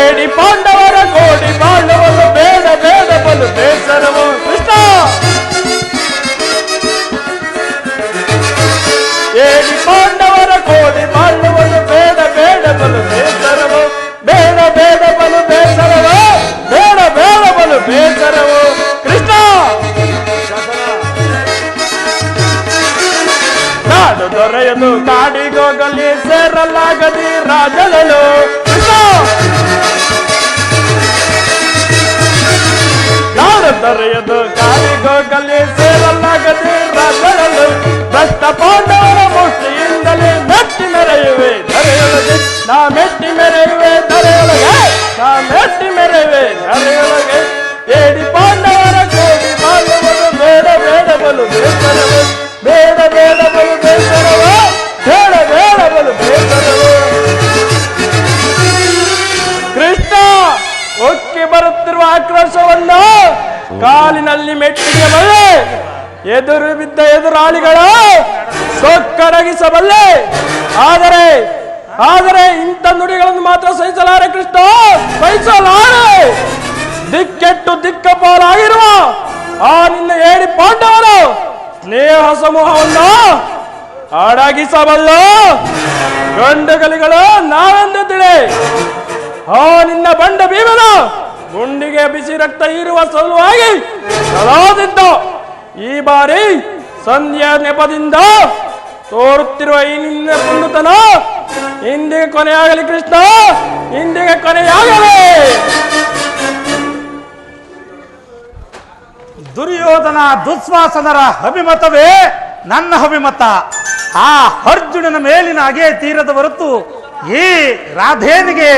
ಏಡಿ ಪಾಂಡವರ ಕೋಡಿ ಪಾಂಡವರು ಬೇಡ ಬೇಡ ಬಲು ಬೇಸರವು ಕೃಷ್ಣ. ಏಡಿ ಪಾಂಡವರ ಕೋಡಿ ಪಾಂಡವರು ಬೇಡ ಬೇಡ ಬಲು ಬೇಸರವು, ಬೇಡ ಬೇಡ ಬಲು ಬೇಸರವು, ಬೇಡ ಬೇಡ ಬಲು ಬೇಸರವು ಕೃಷ್ಣ. ನಾಡು ದೊರೆಯದು ಕಾಡಿಗೋಗಲಿ ಸೇರಲಾಗದಿ ರಾಜಗಳು ಕೃಷ್ಣ. ನಾಡು ದೊರೆಯದು ಕಾಡಿಗೋಗಲಿ ಸೇರಲಾಗದಿ ರಾಜಗಳು, ಭ್ರಷ್ಟ ಪಾಂಡವರ ಮುಷ್ಟಿಯಿಂದಲೇ ಮೆಟ್ಟಿ ಮೆರೆಯುವೆ ಧರೆಯೊಳಗೆ, ನಾ ಮೆಟ್ಟಿ ಮೆರೆಯುವೆ ಧರೆಯೊಳಗೆ, ನಾ ಮೆಟ್ಟಿ ಮೆರೆಯುವೆ ಧರೆಯೊಳಗೆ. ಏಡಿ ಪಾಂಡವರ ಕೋಡಿ ಬಾಳುವುದು ಬೇಡ ಬೇಡ ಬಲು ಬೇಸರವು, ಬೇಡ ಬೇಡ ಬಲು ಬೇಸರವು, ಬೇಡ ಬೇಡ ಬಲು ಬೇಸರವು ಕೃಷ್ಣ. ಒಕ್ಕಿ ಬರುತ್ತಿರುವ ಆಕ್ರೋಶವನ್ನು ಕಾಲಿನಲ್ಲಿ ಮೆಟ್ಟಿಗೆ ಬಲ್ಲೆ, ಎದುರು ಬಿದ್ದ ಎದುರಾಳಿಗಳ ಸೊಕ್ಕಡಗಿಸಬಲ್ಲೆ. ಆದರೆ ಇಂಥ ನುಡಿಗಳನ್ನು ಮಾತ್ರ ಸಹಿಸಲಾರೆ ಕೃಷ್ಣ, ಸಹಿಸಲಾರೆ. ದಿಕ್ಕೆಟ್ಟು ದಿಕ್ಕಪಾಲಾಗಿರುವ ಆ ನಿನ್ನ ಏಡಿ ಪಾಂಡವರು ಸ್ನೇಹ ಸಮೂಹವನ್ನು ಅಡಗಿಸಬಲ್ಲ ಗಂಡುಗಲಿಗಳು ನಾವೆಂದು ತಿಳಿ. ಆ ನಿನ್ನ ಬಂಡ ಭೀಮನ ಗುಂಡಿಗೆ ಬಿಸಿ ರಕ್ತ ಹೀರುವ ಸಲುವಾಗಿ ಸದಾದಿದ್ದ ಈ ಬಾರಿ ಸಂಧ್ಯಾ ನೆಪದಿಂದ ತೋರುತ್ತಿರುವ ಈ ನಿನ್ನ ಪುಂಡುತನ ಇಂದಿಗೆ ಕೊನೆಯಾಗಲಿ ಕೃಷ್ಣ, ಇಂದಿಗೆ ಕೊನೆಯಾಗಲಿ. ದುರ್ಯೋಧನ ದುಶ್ವಾಸನರ ಅಭಿಮತವೇ ನನ್ನ ಅಭಿಮತ. ಆ ಅರ್ಜುನನ ಮೇಲಿನ ಅಗೆ ತೀರದ ಹೊರತು ಈ ರಾಧೇನಿಗೆ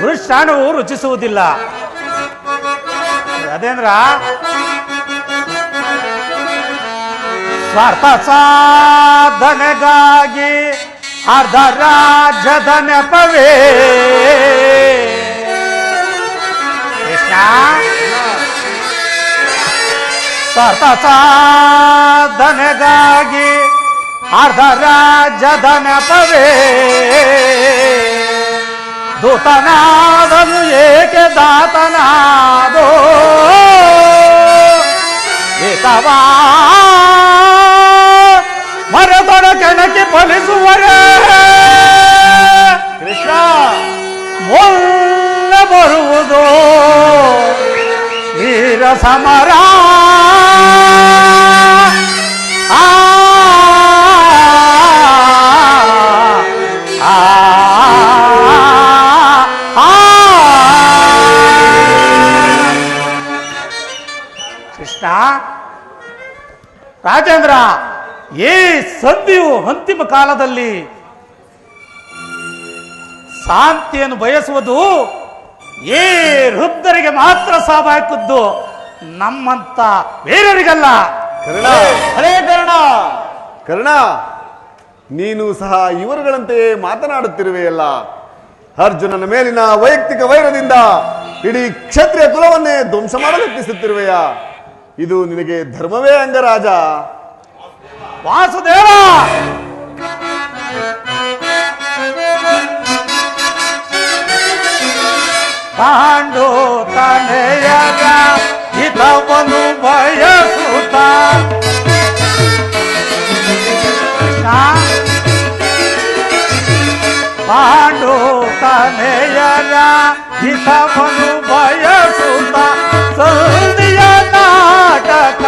ವೃಷಾಣವು ರುಚಿಸುವುದಿಲ್ಲ. ಅದೇಂದ್ರ ಸ್ವಾರ್ಥ ಸಾಧನೆಗಾಗಿ ಅರ್ಧ ರಾಜ್ಯದ ನೆಪವೇ ಕೃಷ್ಣ. ಸ್ವಾರ್ಥ ಸಾಧನೆಗಾಗಿ ಅರ್ಧ ರಾಜ್ಯದ ನೆಪವೇ ದೂತನಾದನು ಏಕೆ ದಾತನಾದೋ ಏತವಾ ಮರದೊಡ ಕೆಣಕಿ ಫಲಿಸುವರೇ ಕೃಷ್ಣ. ಮೊಲ್ಲ ಬರುವುದು ವೀರ ಸಮರ, ಕೃಷ್ಣ. ರಾಜೇಂದ್ರ, ಈ ಸಂಧಿಯು ಅಂತಿಮ ಕಾಲದಲ್ಲಿ ಶಾಂತಿಯನ್ನು ಬಯಸುವುದು ಈ ವೃದ್ಧರಿಗೆ ಮಾತ್ರ ಸಾಬಾಕದ್ದು, ನಮ್ಮಂತ ಬೇರೆಯವರಿಗಲ್ಲ. ಹರೇ ಕರ್ಣ, ನೀನು ಸಹ ಇವರುಗಳಂತೆಯೇ ಮಾತನಾಡುತ್ತಿರುವೆಯಲ್ಲ. ಅರ್ಜುನನ ಮೇಲಿನ ವೈಯಕ್ತಿಕ ವೈರದಿಂದ ಇಡೀ ಕ್ಷತ್ರಿಯ ಕುಲವನ್ನೇ ಧ್ವಂಸ ಮಾಡಲು ಯತ್ನಿಸುತ್ತಿರುವೆಯಾ? ಇದು ನಿನಗೆ ಧರ್ಮವೇ ಅಂಗರಾಜ? ವಾಸುದೇವ, ಪಾಂಡು ತನೆಯರ ಹಿತವನ್ನು ಬಯಸುತ್ತ ಪಾಂಡು ತನೆಯರ ಹಿತವನ್ನು ಬಯಸುತ್ತ ಸಂಧಿಯ ನಾಟಕ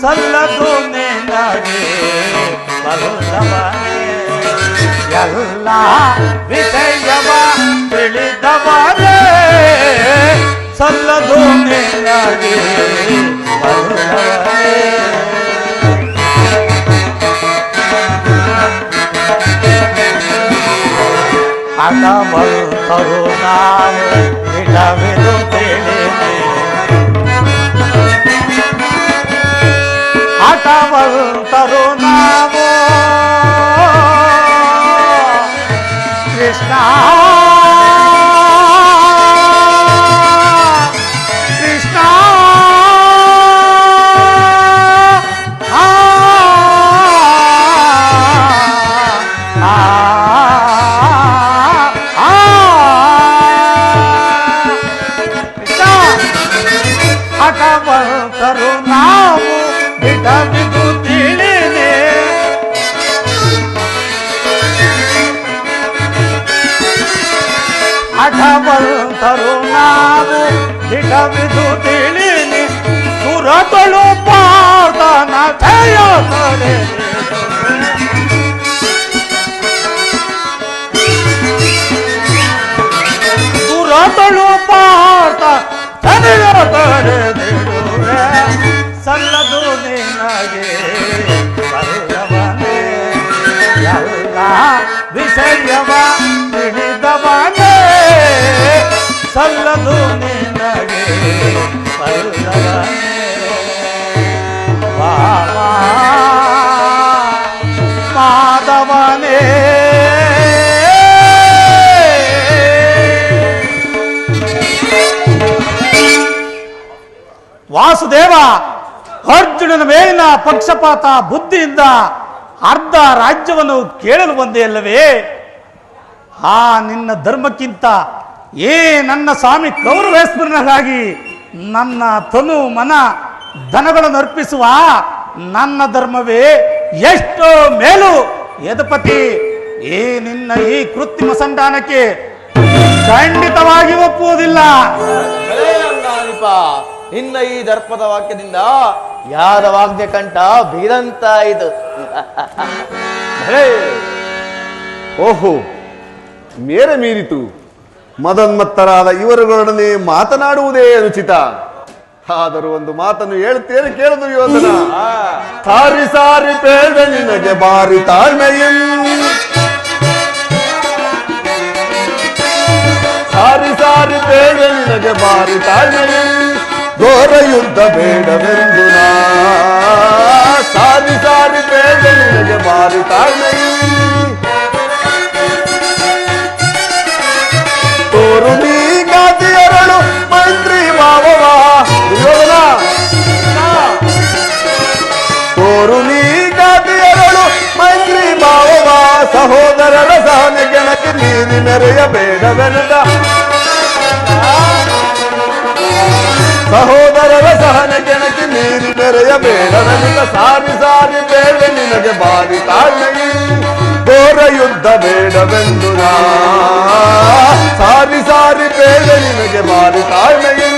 ಸಲ್ಲದು ನಿನಗೆ ಬಲ್ಲವನೇ ಎಲ್ಲ ವಿಷಯವ ತಿಳಿದವನೇ ಸಲ್ಲದು ನಿನಗೆ ಬಲ್ಲವನೇ ಹಠವಂತರು ನಾವು ಇಡವೆದು ತಿಳಿದೆ ಹಠವಂತರು ನಾವು ಕೃಷ್ಣ ಕೃಷ್ಣ ಹಠವಂತರು ನಾವು ಬಿಡಬಿದು ತಿಳಿದೆ ಹಠವಂತರು ನಾವು ಬಿಡಬಿದು ತಿಳಿನಿ ಸುರತಳು ಪಾರ್ಥನ ಜಯ ತಡೆ ಸುರತಳು ಪಾರ್ಥ ಜಯ ತಡೆದಿಡುವೆ ಸಲ್ಲದು ನಿನಗೆ ಬಲ್ಲವನೇ ಎಲ್ಲ ವಿಷಯವ ತಿಳಿದವನೇ ಸಲ್ಲದು ನಿನಗೆ ಬಲ್ಲವನೇ ಬಾಬಾ ಮಾಧವನೇ ವಾಸುದೇವ ಅರ್ಜುನನ ಮೇಲಿನ ಪಕ್ಷಪಾತ ಬುದ್ಧಿಯಿಂದ ಅರ್ಧ ರಾಜ್ಯವನ್ನು ಕೇಳಲು ಬಂದೆಯಲ್ಲವೇ ಆ ನಿನ್ನ ಧರ್ಮಕ್ಕಿಂತ ನನ್ನ ಸ್ವಾಮಿ ಕೌರವೇಶ್ವರನಾಗಿ ನನ್ನ ತನು ಮನ ಧನಗಳನ್ನು ಅರ್ಪಿಸುವ ನನ್ನ ಧರ್ಮವೇ ಎಷ್ಟೋ ಮೇಲು ಯದುಪತಿ ನಿನ್ನ ಈ ಕೃತ್ರಿಮ ಸಂಧಾನಕ್ಕೆ ಖಂಡಿತವಾಗಿ ಒಪ್ಪುವುದಿಲ್ಲ. ನಿನ್ನ ಈ ದರ್ಪದ ವಾಕ್ಯದಿಂದ ಯಾದವಾಗ್ಯ ಕಂಠ ಬೀರಂತಾಯಿತು. ಓಹೋ, ಮೇರೆ ಮೀರಿತು. ಮದನ್ಮತ್ತರಾದ ಇವರುಗಳೊಡನೆ ಮಾತನಾಡುವುದೇ ಅನುಚಿತ. ಆದರೂ ಒಂದು ಮಾತನ್ನು ಹೇಳುತ್ತೇನೆ ಕೇಳು ದುರ್ಯೋಧನ. ಸಾರಿ ಸಾರಿ ಬೇಡ ನಿನಗೆ ಬಾರಿ ತಾಳ್ಮೆಯಂ, ಸಾರಿ ಸಾರಿ ಬೇಡ ನಿನಗೆ ಬಾರಿ ತಾಳ್ಮೆಯಂ, ಘೋರ ಯುದ್ಧ ಬೇಡವೆಂದು ನಾ. ಸಾರಿ ಸಾರಿ ಬೇಡ ನಿನಗೆ ಬಾರಿ ತಾಳ್ಮೆಯಂ, ತೋರು ನೀ ಗಾತಿಯರಳು ಮೈತ್ರಿ ಭಾವವ. ದುರ್ಯೋಧನ, ತೋರು ನೀ ಗಾತಿಯರಳು ಮೈತ್ರಿ ಭಾವವ, ಸಹೋದರರ ಸಹನೆ ಗೆಣಕ್ಕೆ ನೀರಿ ಮೆರೆಯಬೇಡವೆನದ. ಸಹೋದರರ ಸಹನೆ ಗೆಣಕ್ಕೆ ನೀರಿ ಮೆರೆಯಬೇಡವೆನದ. ಸಾರಿ ಸಾರಿ ಬೇಡ ನಿನಗೆ ಬಾರಿ ತಾಳ್ಮೆಯು, ಘೋರ ಯುದ್ಧ ಬೇಡವೆಂದು ನಾ. ಸಾರಿ ಸಾರಿ ಬೇಡ ನಿನಗೆ ಬಾರಿ ತಾಳ್ಮೆಯು,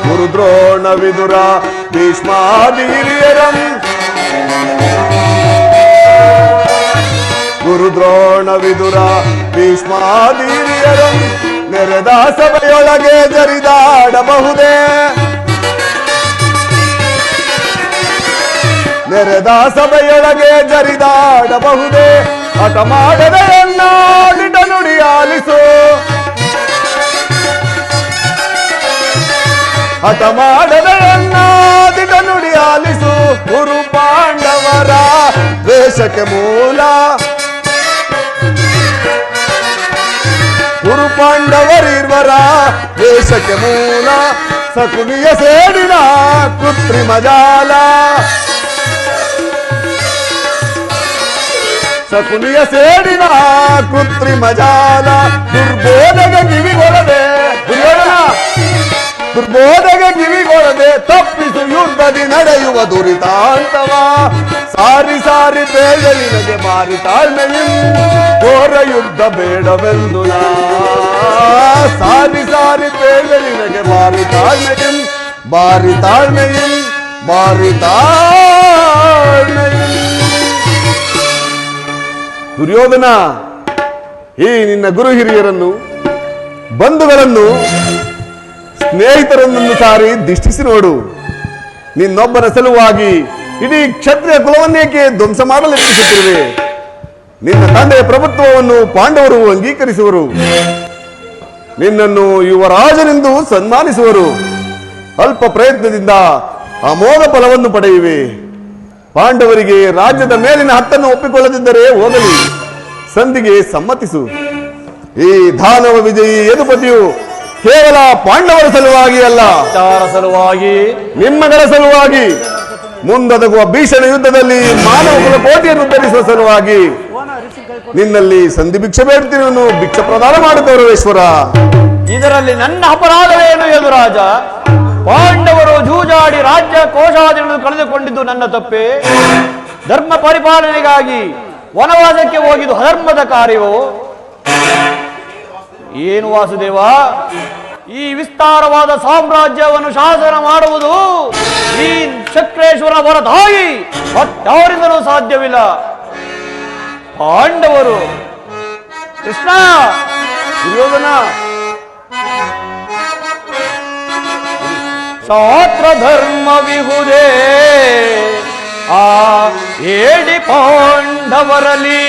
ಗುರುದ್ರೋಣ ವಿದುರ ಭೀಷ್ಮಾದಿ ಹಿರಿಯರಂ, ಗುರುದ್ರೋಣ ವಿದುರ ಭೀಷ್ಮಾದಿ ಹಿರಿಯರಂ, ನೆರೆದ ಸಭೆಯೊಳಗೆ ಜರಿದಾಡಬಹುದೇ, ನೆರೆದ ಸಭೆಯೊಳಗೆ ಜರಿದಾಡಬಹುದೇ. ಹಠ ಮಾಡದೆ ಎನ್ನಾಡಿದ ನುಡಿ ಆಲಿಸು, ಹಠ ಮಾಡದೆ ಎನ್ನಾಡಿದ ನುಡಿ ಆಲಿಸು. ಗುರು ಪಾಂಡವರ ದ್ವೇಷಕ್ಕೆ ಮೂಲ, ಗುರು ಪಾಂಡವರಿರ್ವರ ದ್ವೇಷಕ್ಕೆ ಮೂಲ. ಸಕುನಿಯ ಸೇಡಿನ ಕೃತ್ರಿಮ ಜಾಲ, ಸಕುನಿಯ ಸೇಡಿನ ಕೃತ್ರಿಮ ಜಾಲ. ದುರ್ಬೋಧಗೆ ಕಿವಿಗೊಡದೆ ದುರ್ಯೋಧನ, ದುರ್ಬೋಧಗೆ ಕಿವಿಗೊಡದೆ ತಪ್ಪಿಸು ಯುದ್ಧದಿ ನಡೆಯುವ ದುರಿತಾಂತವ ಸಾರಿ ಸಾರಿ ಬೇಡ ನಿನಗೆ ಮಾರಿ ತಾಳ್ಮೆಯು ಘೋರ ಯುದ್ಧ ಬೇಡವೆಂದು ನಾ ಸಾರಿ ಸಾರಿ ಬೇಡ ನಿನಗೆ ಮಾರಿ ತಾಳ್ಮೆಯು ಬಾರಿ ತಾಳ್ಮೆಯು ಬಾರಿ ತಾಳ್ಮೆಯು. ದುರ್ಯೋಧನ, ಈ ನಿನ್ನ ಗುರು ಹಿರಿಯರನ್ನು ಬಂಧುಗಳನ್ನು ಸ್ನೇಹಿತರನ್ನು ಸಾರಿ ದಿಷ್ಟಿಸಿ ನೋಡು. ನಿನ್ನೊಬ್ಬನ ಸಲುವಾಗಿ ಇಡೀ ಕ್ಷತ್ರಿಯ ಕುಲವನ್ನೇಕೆ ಧ್ವಂಸ ಮಾಡಲು ಯತ್ನಿಸುತ್ತಿರುವೆ? ನಿನ್ನ ತಂದೆಯ ಪ್ರಭುತ್ವವನ್ನು ಪಾಂಡವರು ಅಂಗೀಕರಿಸುವರು, ನಿನ್ನನ್ನು ಯುವರಾಜನೆಂದು ಸನ್ಮಾನಿಸುವರು, ಅಲ್ಪ ಪ್ರಯತ್ನದಿಂದ ಅಮೋಘ ಫಲವನ್ನು ಪಡೆಯುವೆ. ಪಾಂಡವರಿಗೆ ರಾಜ್ಯದ ಮೇಲಿನ ಹತ್ತನ್ನು ಒಪ್ಪಿಕೊಳ್ಳದಿದ್ದರೆ ಹೋಗಲಿ, ಸಂಧಿಗೆ ಸಮ್ಮತಿಸು. ಈ ದಾನವ ವಿಜಯಿ ಯದುಪತಿಯು ಕೇವಲ ಪಾಂಡವರ ಸಲುವಾಗಿ ಅಲ್ಲ, ಸಲುವಾಗಿ ನಿಮ್ಮಗಳ ಸಲುವಾಗಿ ಮುಂದೊದಗುವ ಭೀಷಣ ಯುದ್ಧದಲ್ಲಿ ಮಾನವ ಕುಲ ಕೋಟಿಯನ್ನು ಧರಿಸುವ ಸಲುವಾಗಿ ನಿನ್ನಲ್ಲಿ ಸಂಧಿ ಭಿಕ್ಷೆ ಬೇಡ್ತೀನನ್ನು ಭಿಕ್ಷ ಪ್ರದಾನ ಮಾಡುತ್ತವರೇಶ್ವರ. ಇದರಲ್ಲಿ ನನ್ನ ಅಪರಾಧವೇನು ಯದುರಾಜ? ಪಾಂಡವರು ಜೂಜಾಡಿ ರಾಜ್ಯ ಕೋಶಾದಿಗಳನ್ನು ಕಳೆದುಕೊಂಡಿದ್ದು ನನ್ನ ತಪ್ಪೆ. ಧರ್ಮ ಪರಿಪಾಲನೆಗಾಗಿ ವನವಾಸಕ್ಕೆ ಹೋಗಿದ್ದು ಅಧರ್ಮದ ಕಾರ್ಯವೋ? ಏನು ವಾಸುದೇವ, ಈ ವಿಸ್ತಾರವಾದ ಸಾಮ್ರಾಜ್ಯವನ್ನು ಶಾಸನ ಮಾಡುವುದು ಈ ಚಕ್ರೇಶ್ವರ ಹೊರತಾಗಿ ಮತ್ತಾರಿಂದಲೂ ಸಾಧ್ಯವಿಲ್ಲ. ಪಾಂಡವರು ಕೃಷ್ಣ ದುರ್ಯೋಧನ, ಶಾಸ್ತ್ರ ಧರ್ಮ ವಿಹುದೇ ಆ ಏಡಿ ಪಾಂಡವರಲ್ಲಿ.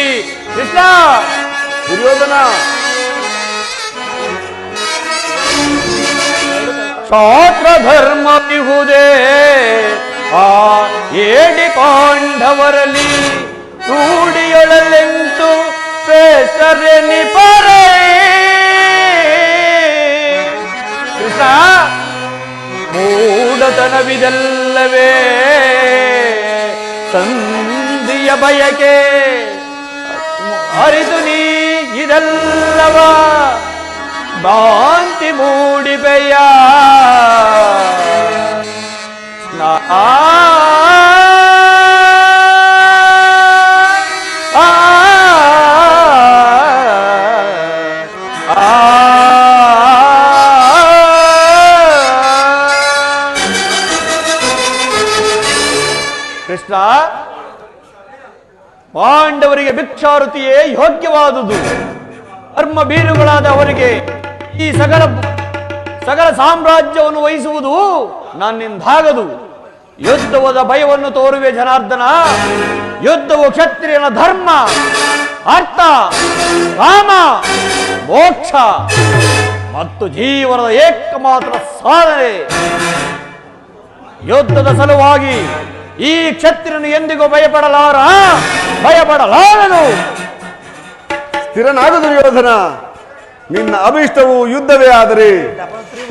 ಕೃಷ್ಣ ದುರ್ಯೋಧನ, ಶಾಸ್ತ್ರ ಧರ್ಮ ವಿಹುದೇ ಆ ಏಡಿ ಪಾಂಡವರಲ್ಲಿ ರೂಢಿಯೊಳಲೆಂಟು ಶ್ರೇಷ್ಠರೆನಿಪರೇ. ಕೃಷ್ಣ, ಮೂಢತನವಿದಲ್ಲವೇ ಸಂಧಿಯ ಬಯಕೆ ಅರಿತು ನೀ ಇದಲ್ಲವ ಭ್ರಾಂತಿ ಮೂಡಿಬೆಯ. ಕೃಷ್ಣ, ಪಾಂಡವರಿಗೆ ಭಿಕ್ಷಾರುತಿಯೇ ಯೋಗ್ಯವಾದುದು. ಧರ್ಮ ಬೀರುಗಳಾದ ಅವರಿಗೆ ಈ ಸಕಲ ಸಾಮ್ರಾಜ್ಯವನ್ನು ವಹಿಸುವುದು ನನ್ನಿಂದಾಗದು. ಯುದ್ಧವಾದ ಭಯವನ್ನು ತೋರುವೆ ಜನಾರ್ದನ. ಯುದ್ಧವು ಕ್ಷತ್ರಿಯನ ಧರ್ಮ, ಅರ್ಥ, ಕಾಮ, ಮೋಕ್ಷ ಮತ್ತು ಜೀವನದ ಏಕಮಾತ್ರ ಸಾಧನೆ. ಯುದ್ಧದ ಸಲುವಾಗಿ ಈ ಕ್ಷತ್ರಿಯನು ಎಂದಿಗೂ ಭಯಪಡಲಾರನು. ಸ್ಥಿರನಾಗು ದುರ್ಯೋಧನ. ನಿನ್ನ ಅಭಿಷ್ಟವು ಯುದ್ಧವೇ ಆದರೆ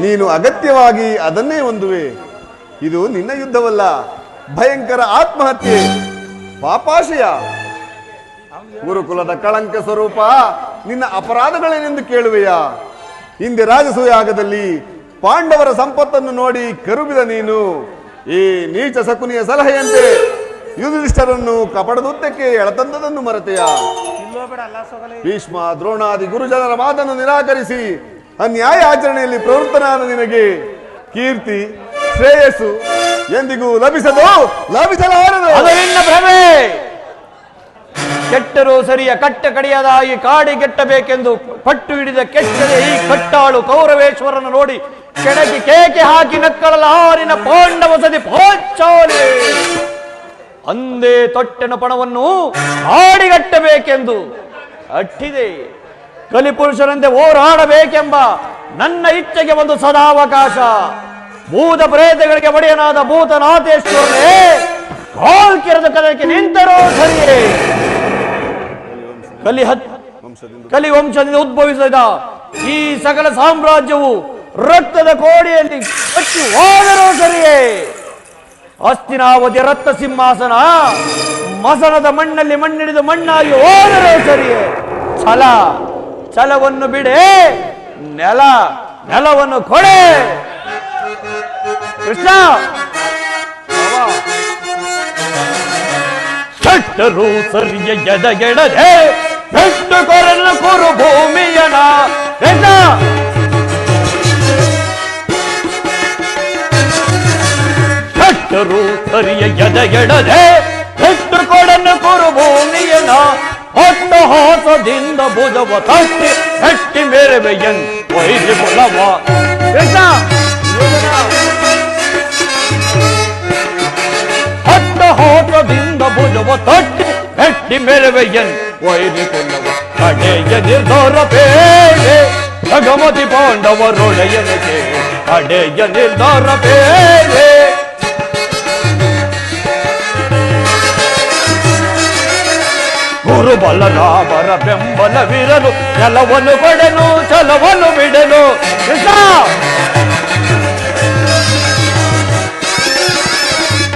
ನೀನು ಅಗತ್ಯವಾಗಿ ಅದನ್ನೇ ಹೊಂದುವೆ. ಇದು ನಿನ್ನ ಯುದ್ಧವಲ್ಲ, ಭಯಂಕರ ಆತ್ಮಹತ್ಯೆ, ಪಾಪಾಶಯ. ಗುರುಕುಲದ ಕಳಂಕ ಸ್ವರೂಪ, ನಿನ್ನ ಅಪರಾಧಗಳೇನೆಂದು ಕೇಳುವೆಯಾ? ಹಿಂದೆ ರಾಜಸೂಯಾಗದಲ್ಲಿ ಪಾಂಡವರ ಸಂಪತ್ತನ್ನು ನೋಡಿ ಕರುಬಿದ ನೀನು ಈ ನೀಚ ಶಕುನಿಯ ಸಲಹೆಯಂತೆ ಯುಧಿಷ್ಠರನ್ನು ಕಪಟದುದ್ದಕ್ಕೆ ಎಳತಂದದನ್ನು ಮರೆತೆಯ? ಭೀಷ್ಮ ದ್ರೋಣಾದಿ ಗುರುಜನರ ಮಾತನ್ನು ನಿರಾಕರಿಸಿ ಅನ್ಯಾಯ ಆಚರಣೆಯಲ್ಲಿ ಪ್ರವೃತ್ತನಾದ ನಿನಗೆ ಕೀರ್ತಿ ಶ್ರೇಯಸ್ಸು ಎಂದಿಗೂ ಲಭಿಸಲಾರದು. ಅದರಿಂದ ಭ್ರಮೆ. ಕೆಟ್ಟರು ಸರಿಯ ಕಟ್ಟ ಕಡಿಯದಾಗಿ ಕಾಡಿಗೆಟ್ಟಬೇಕೆಂದು ಪಟ್ಟು ಹಿಡಿದ ಕೆಟ್ಟದೆ ಈ ಕಟ್ಟಾಳು ಕೌರವೇಶ್ವರನ್ನು ನೋಡಿ ಕೆಳಗೆ ಕೇಕೆ ಹಾಕಿ ನಕ್ಕಳಲ್ಲ ಹಾರಿನ ಪಾಂಡವ ಸದಿ ಪೋಚಾಲೆ. ಅಂದೇ ತೊಟ್ಟೆನ ಪಣವನ್ನು ಕಾಡಿಗಟ್ಟಬೇಕೆಂದು ಅಟ್ಟಿದೆ. ಕಲಿಪುರುಷರಂತೆ ಹೋರಾಡಬೇಕೆಂಬ ನನ್ನ ಇಚ್ಛೆಗೆ ಒಂದು ಸದಾವಕಾಶ. ಭೂತ ಪ್ರೇತಗಳಿಗೆ ಒಡೆಯನಾದ ಭೂತನಾಥೇಶ್ವರನೇ ಕಾಲ್ಕಿರದ ಕದಕ್ಕೆ ನಿಂತರೋ ಸರಿಯೇ. ಕಲಿವಂಶದಿಂದ ಉದ್ಭವಿಸಿದ ಈ ಸಕಲ ಸಾಮ್ರಾಜ್ಯವು ರಕ್ತದ ಕೋಡಿಯಲ್ಲಿ ಕಟ್ಟಿ ಹೋದರೂ ಸರಿಯೇ. ಹಸ್ತಿನಾವತಿ ರಕ್ತ ಸಿಂಹಾಸನ ಮಸಣದ ಮಣ್ಣಲ್ಲಿ ಮಣ್ಣಿಡಿದು ಮಣ್ಣಾಗಿ ಹೋದರೂ ಸರಿಯೇ. ಛಲವನ್ನು ಬಿಡೆ, ನೆಲವನ್ನು ಕೊಡೆ. ಕೃಷ್ಣ ಶಟ್ಟರು ಸರಿಯ ಎದಗೆಡದೆ ಬೆಟ್ಟು ಕೊರಲು ಕುರು ಭೂಮಿಯನ ಕೃಷ್ಣ ಶಟ್ಟರು ಸರಿಯ ಎದಗೆಡದೆ ಬೆಟ್ಟು ಕೊಡನ್ನು ಕುರು ಭೂಮಿಯನ ಹೊಟ್ಟ ಹಾಸದಿಂದ ಭುಜವ ತಟ್ಟಿ ಗಟ್ಟಿ ಮೇರೆವೆಯನ್ ವೈದ್ಯ ಕುಲವ ಕೃಷ್ಣ ಹೊಟ್ಟ ಹಾಸದಿಂದ ಭುಜವ ತಟ್ಟಿ ಗಟ್ಟಿ ಮೇರೆವೆಯನ್ ವೈದ್ಯ ಕುಲವ ಕಡೆಯ ನಿರ್ಧಾರ ಬೇಳೆ ಭಗವತಿ ಪಾಂಡವರೊಡೆಯನಿಗೆ ಕಡೆಯ ನಿರ್ಧಾರ ಬೇಳೆ ಗುರು ಬಲರಾಮರ ಬೆಂಬಲವಿರಲು ಛಲವನ್ನು ಕೊಡೆನು ಛಲವನ್ನು ಬಿಡಲು ಕೃಷ್ಣ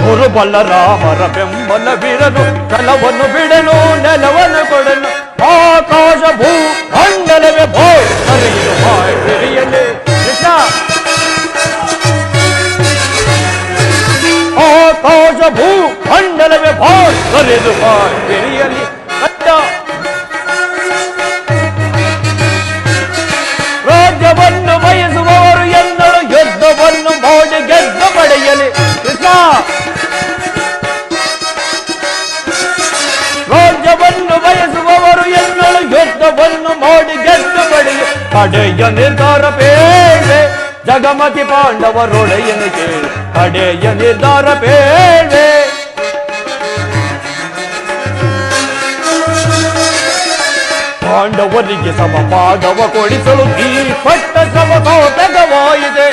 ಗುರು ಬಲರಾಮರ ಬೆಂಬಲವಿರಲು ಛಲವನ್ನು ಬಿಡಲು ನೆಲವನ್ನು ಕೊಡಲು ಆಕಾಶ ಭೂ ಮಂಡಲವೇ ಭೋ ಹರಿಯಲು ಬಾಯ್ ಹಿರಿಯಲಿ ಕೃಷ್ಣ ಆಕಾಶ ಭೂ ಮಂಡಲವೇ ಭೋ ಹರಿಯಲು ಬಾಯ್ ಹಿರಿಯಲಿ ರಾಜ್ಯವನ್ನು ಬಯಸುವವರು ಎಂದಳು ಯುದ್ಧವನ್ನು ಮಾಡಿ ಗೆದ್ದು ಪಡೆಯಲಿ ಕೃಷ್ಣ ರಾಜ್ಯವನ್ನು ಬಯಸುವವರು ಎಂದಳು ಯುದ್ಧವನ್ನು ಮಾಡಿ ಗೆದ್ದು ಪಡೆಯಲಿ ಕಡೆಯ ನಿರ್ಧಾರ ಬೇಳೆ ಜಗಮತಿ ಪಾಂಡವರೊಡೆಯನಿಗೆ ಕಡೆಯ ನಿರ್ಧಾರ ಬೇಳೆ ಪಾಂಡವರಿಗೆ ಸಮಪಾದವ ಕೊಡಿಸಲು ಈ ಪಟ್ಟ ಸಮತೋಟಕವಾಯಿದೆ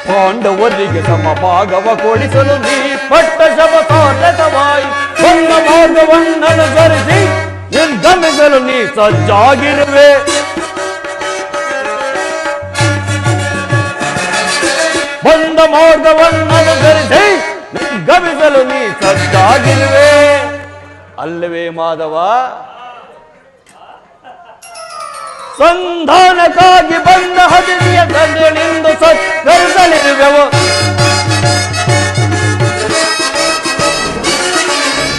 ಪಾಂಡವರಿಗೆ ಸಮಭಾಗವ ಕೊಡಿಸಲು ನೀ ಪಟ್ಟ ಸಮತೋಟಕವಾಯಿ ಒಂದು ಮಾರ್ಗವನ್ನನುಸರಿಸಿ ನಿರ್ಗಮಿಸಲು ನೀ ಸಜ್ಜಾಗಿರುವೆ ಬಂದ ಮಾರ್ಗವನ್ನನುಸರಿಸಿ ನಿರ್ಗಮಿಸಲು ನೀ ಸಜ್ಜಾಗಿರುವೆ ಅಲ್ಲವೇ ಮಾಧವ ಸಂಧಾನಕ್ಕಾಗಿ ಬಂದ ಹದಿನಿಯ ತಂದೆನಿಂದು ಸತ್ಕರಿಸಲಿರುವೆವು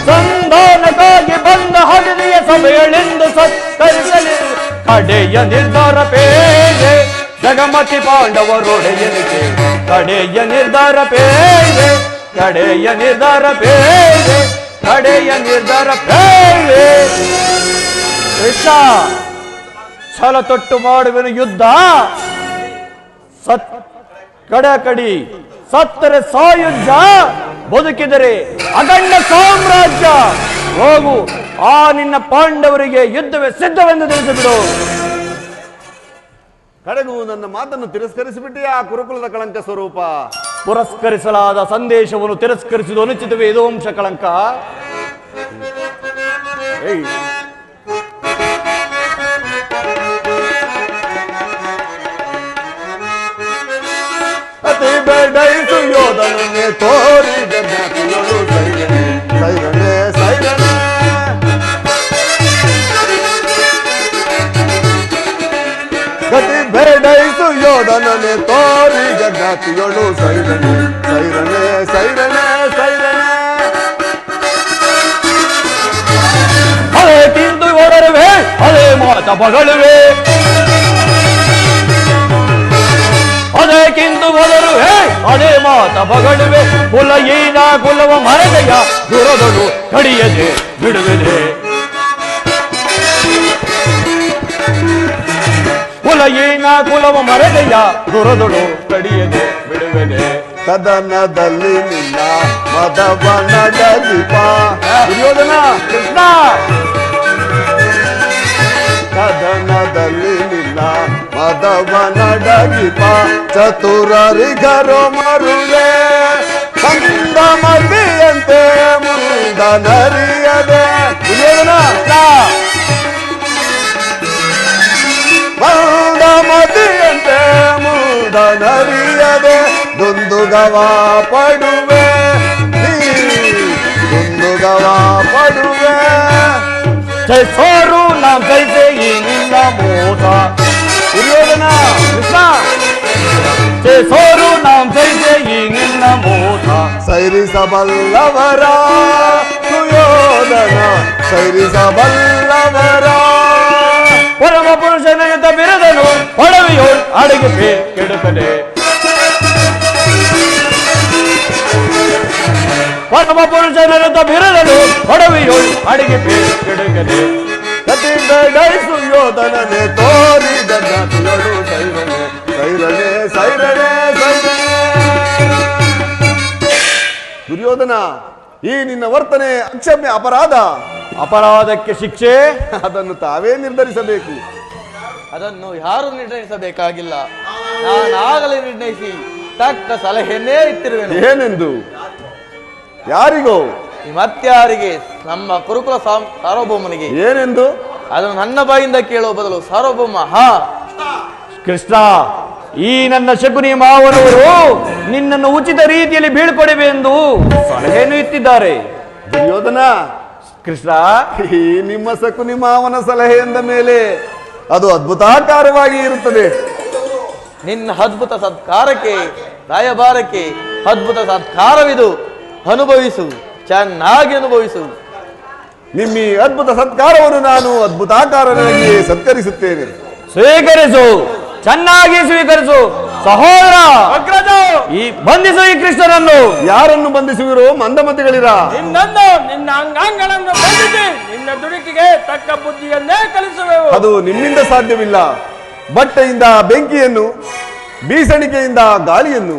ಸಂಧಾನಕ್ಕಾಗಿ ಬಂದ ಹದಿನಿಯ ಸಭೆಯಳೆಂದು ಸತ್ಕರಿಸಲಿರುವೆ ಕಡೆಯ ನಿರ್ಧಾರ ಬೇಳೆ ಜಗಮತಿ ಪಾಂಡವರೊಡೆಯನಿಗೆ ಕಡೆಯ ನಿರ್ಧಾರ ಬೇಳೆ ಕಡೆಯ ನಿರ್ಧಾರ ಬೇಳೆ ಕಡೆಯ ನಿರ್ಧಾರ ಬೇಳೆ ಕೃಷ್ಣ ಛಲ ತೊಟ್ಟು ಮಾಡುವೆನು ಯುದ್ಧ ಸತ್ ಕಡಕಡಿ ಸತ್ತರೆ ಸಾಯುಜ್ಯ ಬದುಕಿದರೆ ಅಗಂಡ ಸಾಮ್ರಾಜ್ಯ ಹೋಗು ಆ ನಿನ್ನ ಪಾಂಡವರಿಗೆ ಯುದ್ಧವೇ ಸಿದ್ಧವೆಂದು ತಿಳಿಸಿಬಿಡು ಕಡೆಗೂ ನನ್ನ ಮಾತನ್ನು ತಿರಸ್ಕರಿಸಿಬಿಟ್ಟಿಯಾ ಕುರುಕುಲದ ಕಳಂಕ ಸ್ವರೂಪ ಪುರಸ್ಕರಿಸಲಾದ ಸಂದೇಶವನ್ನು ತಿರಸ್ಕರಿಸುವುದು ಅನುಚಿತವೇ ಇದು ವಂಶ ಕಳಂಕ ಅತಿ ಬೇಡೈಸು ಯೋಧನನ್ನೇ ತೋರಿದ ಜ್ಞಾತಿಗಳು ಸೈರನೆ ಸೈರನೆ ಸೈರನೆ ಗತಿ ಬೇಡೈಸು ಯೋಧನನ್ನೇ ತೋರಿದ ಜ್ಞಾತಿಗಳು ಸೈರನೆ ಸೈರನೆ ಸೈರನೆ ಸೈರನೆ ಅದೇ ತಿಂದು ಹೊರರುವೆ ಅದೇ ಮಾತ ಬಗಳುವೆ ಅದೇ ಕಿಂದು ಬದರುವೆ ಅದೇ ಮಾತ ಬಗಳುವೆ ಕುಲ ಏನ ಕುಲವ ಮರದೆಯ ದುರದಳು ಕಡಿಯದೆ ಬಿಡುವೆನೆ ಕುಲ ಏನ ಕುಲವ ಮರದೆಯ ದುರದಳು ಕಡಿಯದೆ ಬಿಡುವೆನೆ ಕದನದಲ್ಲಿ ನಿನ್ನ ಮದವನದ ದೀಪ ದುರ್ಯೋಧನ ಕೃಷ್ಣ ಕದನದಲ್ಲಿ ನಿಲ್ಲ ಮದವನದ ದೀಪ ಚತುರರಿಗರು ಮರುಳೆ ಕಂದ ಮದಿಯಂತೆ ಮುಂದನರಿಯದೆ ಬಂದ ಮದಿಯಂತೆ ಮುಂದನರಿಯದೆ ದುಂದುಗವ ಪಡುವೆ ದುಂದುಗವ ಪಡುವೆ ಜೈಸೋರು ನಾಂ ಜೈಸೆ ಈ ನಿನ್ನ ಮೋಸ ದುರ್ಯೋಧನ ಕೃಷ್ಣ ಕೃಷ್ಣ ಸೋರು ನಾಂ ಸೈತೆ ಈ ನಿನ್ನ ಮೋಹ ಸೈರಿಸಬಲ್ಲವರ ಸುಯೋಧನ ಸೈರಿಸಬಲ್ಲವರ ಪರಮ ಪುರುಷನೆಂತ ಬಿರದನು ಒಡವೆಯೋಳ್ ಅಡಿಗೆ ಕೆಡುಕನೆ ಪರಮ ಪುರುಷನೆಂತ ಬಿರದನು ಒಡವೆಯೋಳ್ ಅಡಿಗೆ ಕೆಡುಕನೆ ಕತಿ ಬೇಡ ಸುಯೋಧನನೆ ತೋರಿದ ಜ್ಞಾತಿಗಳು ಸೈರನೆ ಸೈರನೆ ಸೈರನೆ ಸೈರನೆ. ದುರ್ಯೋಧನ, ಈ ನಿನ್ನ ವರ್ತನೆ ಅಕ್ಷಮ್ಯ ಅಪರಾಧ. ಅಪರಾಧಕ್ಕೆ ಶಿಕ್ಷೆ ಅದನ್ನು ತಾವೇ ನಿರ್ಧರಿಸಬೇಕು. ಅದನ್ನು ಯಾರು ನಿರ್ಣಯಿಸಬೇಕಾಗಿಲ್ಲ, ನಾನಾಗಲೇ ನಿರ್ಣಯಿಸಿ ತಕ್ಕ ಸಲಹೆಯನ್ನೇ ಇಟ್ಟಿರುವೆನು. ಏನೆಂದು? ಯಾರಿಗೋ? ಮತ್ಯಾರಿಗೆ? ನಮ್ಮ ಕುರುಕುಲ ಸಾರ್ವಭೌಮನಿಗೆ. ಏನೆಂದು? ಅದನ್ನು ನನ್ನ ಬಾಯಿಂದ ಕೇಳುವ ಬದಲು ಸಾರ್ವಭೌಮ ಕೃಷ್ಣ, ಈ ನನ್ನ ಶಕುನಿ ಮಾವನವರು ನಿನ್ನನ್ನು ಉಚಿತ ರೀತಿಯಲ್ಲಿ ಬೀಳ್ಕೊಡಬೇಕೆಂದು ಸಲಹೆಯನ್ನು ಇತ್ತಿದ್ದಾರೆ. ದುರ್ಯೋಧನ, ಕೃಷ್ಣ, ಈ ನಿಮ್ಮ ಶಕುನಿ ಮಾವನ ಸಲಹೆ ಎಂದ ಮೇಲೆ ಅದು ಅದ್ಭುತಾಕಾರವಾಗಿ ಇರುತ್ತದೆ. ನಿನ್ನ ಅದ್ಭುತ ಸತ್ಕಾರಕ್ಕೆ ರಾಯಭಾರಕ್ಕೆ ಅದ್ಭುತ ಸತ್ಕಾರವಿದು. ಅನುಭವಿಸು, ಚೆನ್ನಾಗಿ ಅನುಭವಿಸು. ನಿಮ್ಮ ಈ ಅದ್ಭುತ ಸತ್ಕಾರವನ್ನು ನಾನು ಅದ್ಭುತಾಕಾರನಾಗಿ ಸತ್ಕರಿಸುತ್ತೇನೆ. ಸ್ವೀಕರಿಸು, ಚೆನ್ನಾಗಿ ಸ್ವೀಕರಿಸು. ಸಹೋದರ, ಈ ಬಂಧಿಸು ಈ ಕೃಷ್ಣನನ್ನು. ಯಾರನ್ನು ಬಂಧಿಸುವಿರೋ ಮಂದಮತಿಗಳಿರ? ನಿನ್ನನ್ನು, ನಿನ್ನ ಅಂಗಾಂಗಗಳನ್ನು ಬಂಧಿಸಿ ನಿನ್ನ ದುಡುಕಿಗೆ ತಕ್ಕ ಬುದ್ಧಿಯನ್ನೇ ಕಲಿಸುವೆವು. ಅದು ನಿಮ್ಮಿಂದ ಸಾಧ್ಯವಿಲ್ಲ. ಬಟ್ಟೆಯಿಂದ ಬೆಂಕಿಯನ್ನು, ಬೀಸಣಿಕೆಯಿಂದ ಗಾಳಿಯನ್ನು,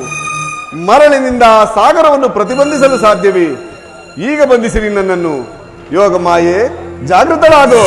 ಮರಳಿನಿಂದ ಸಾಗರವನ್ನು ಪ್ರತಿಬಂಧಿಸಲು ಸಾಧ್ಯವೇ? ಈಗ ಬಂಧಿಸಿರಿ ನನ್ನನ್ನು. ಯೋಗ ಮಾಯೆ, ಜಾಗೃತಳಾಗೋ.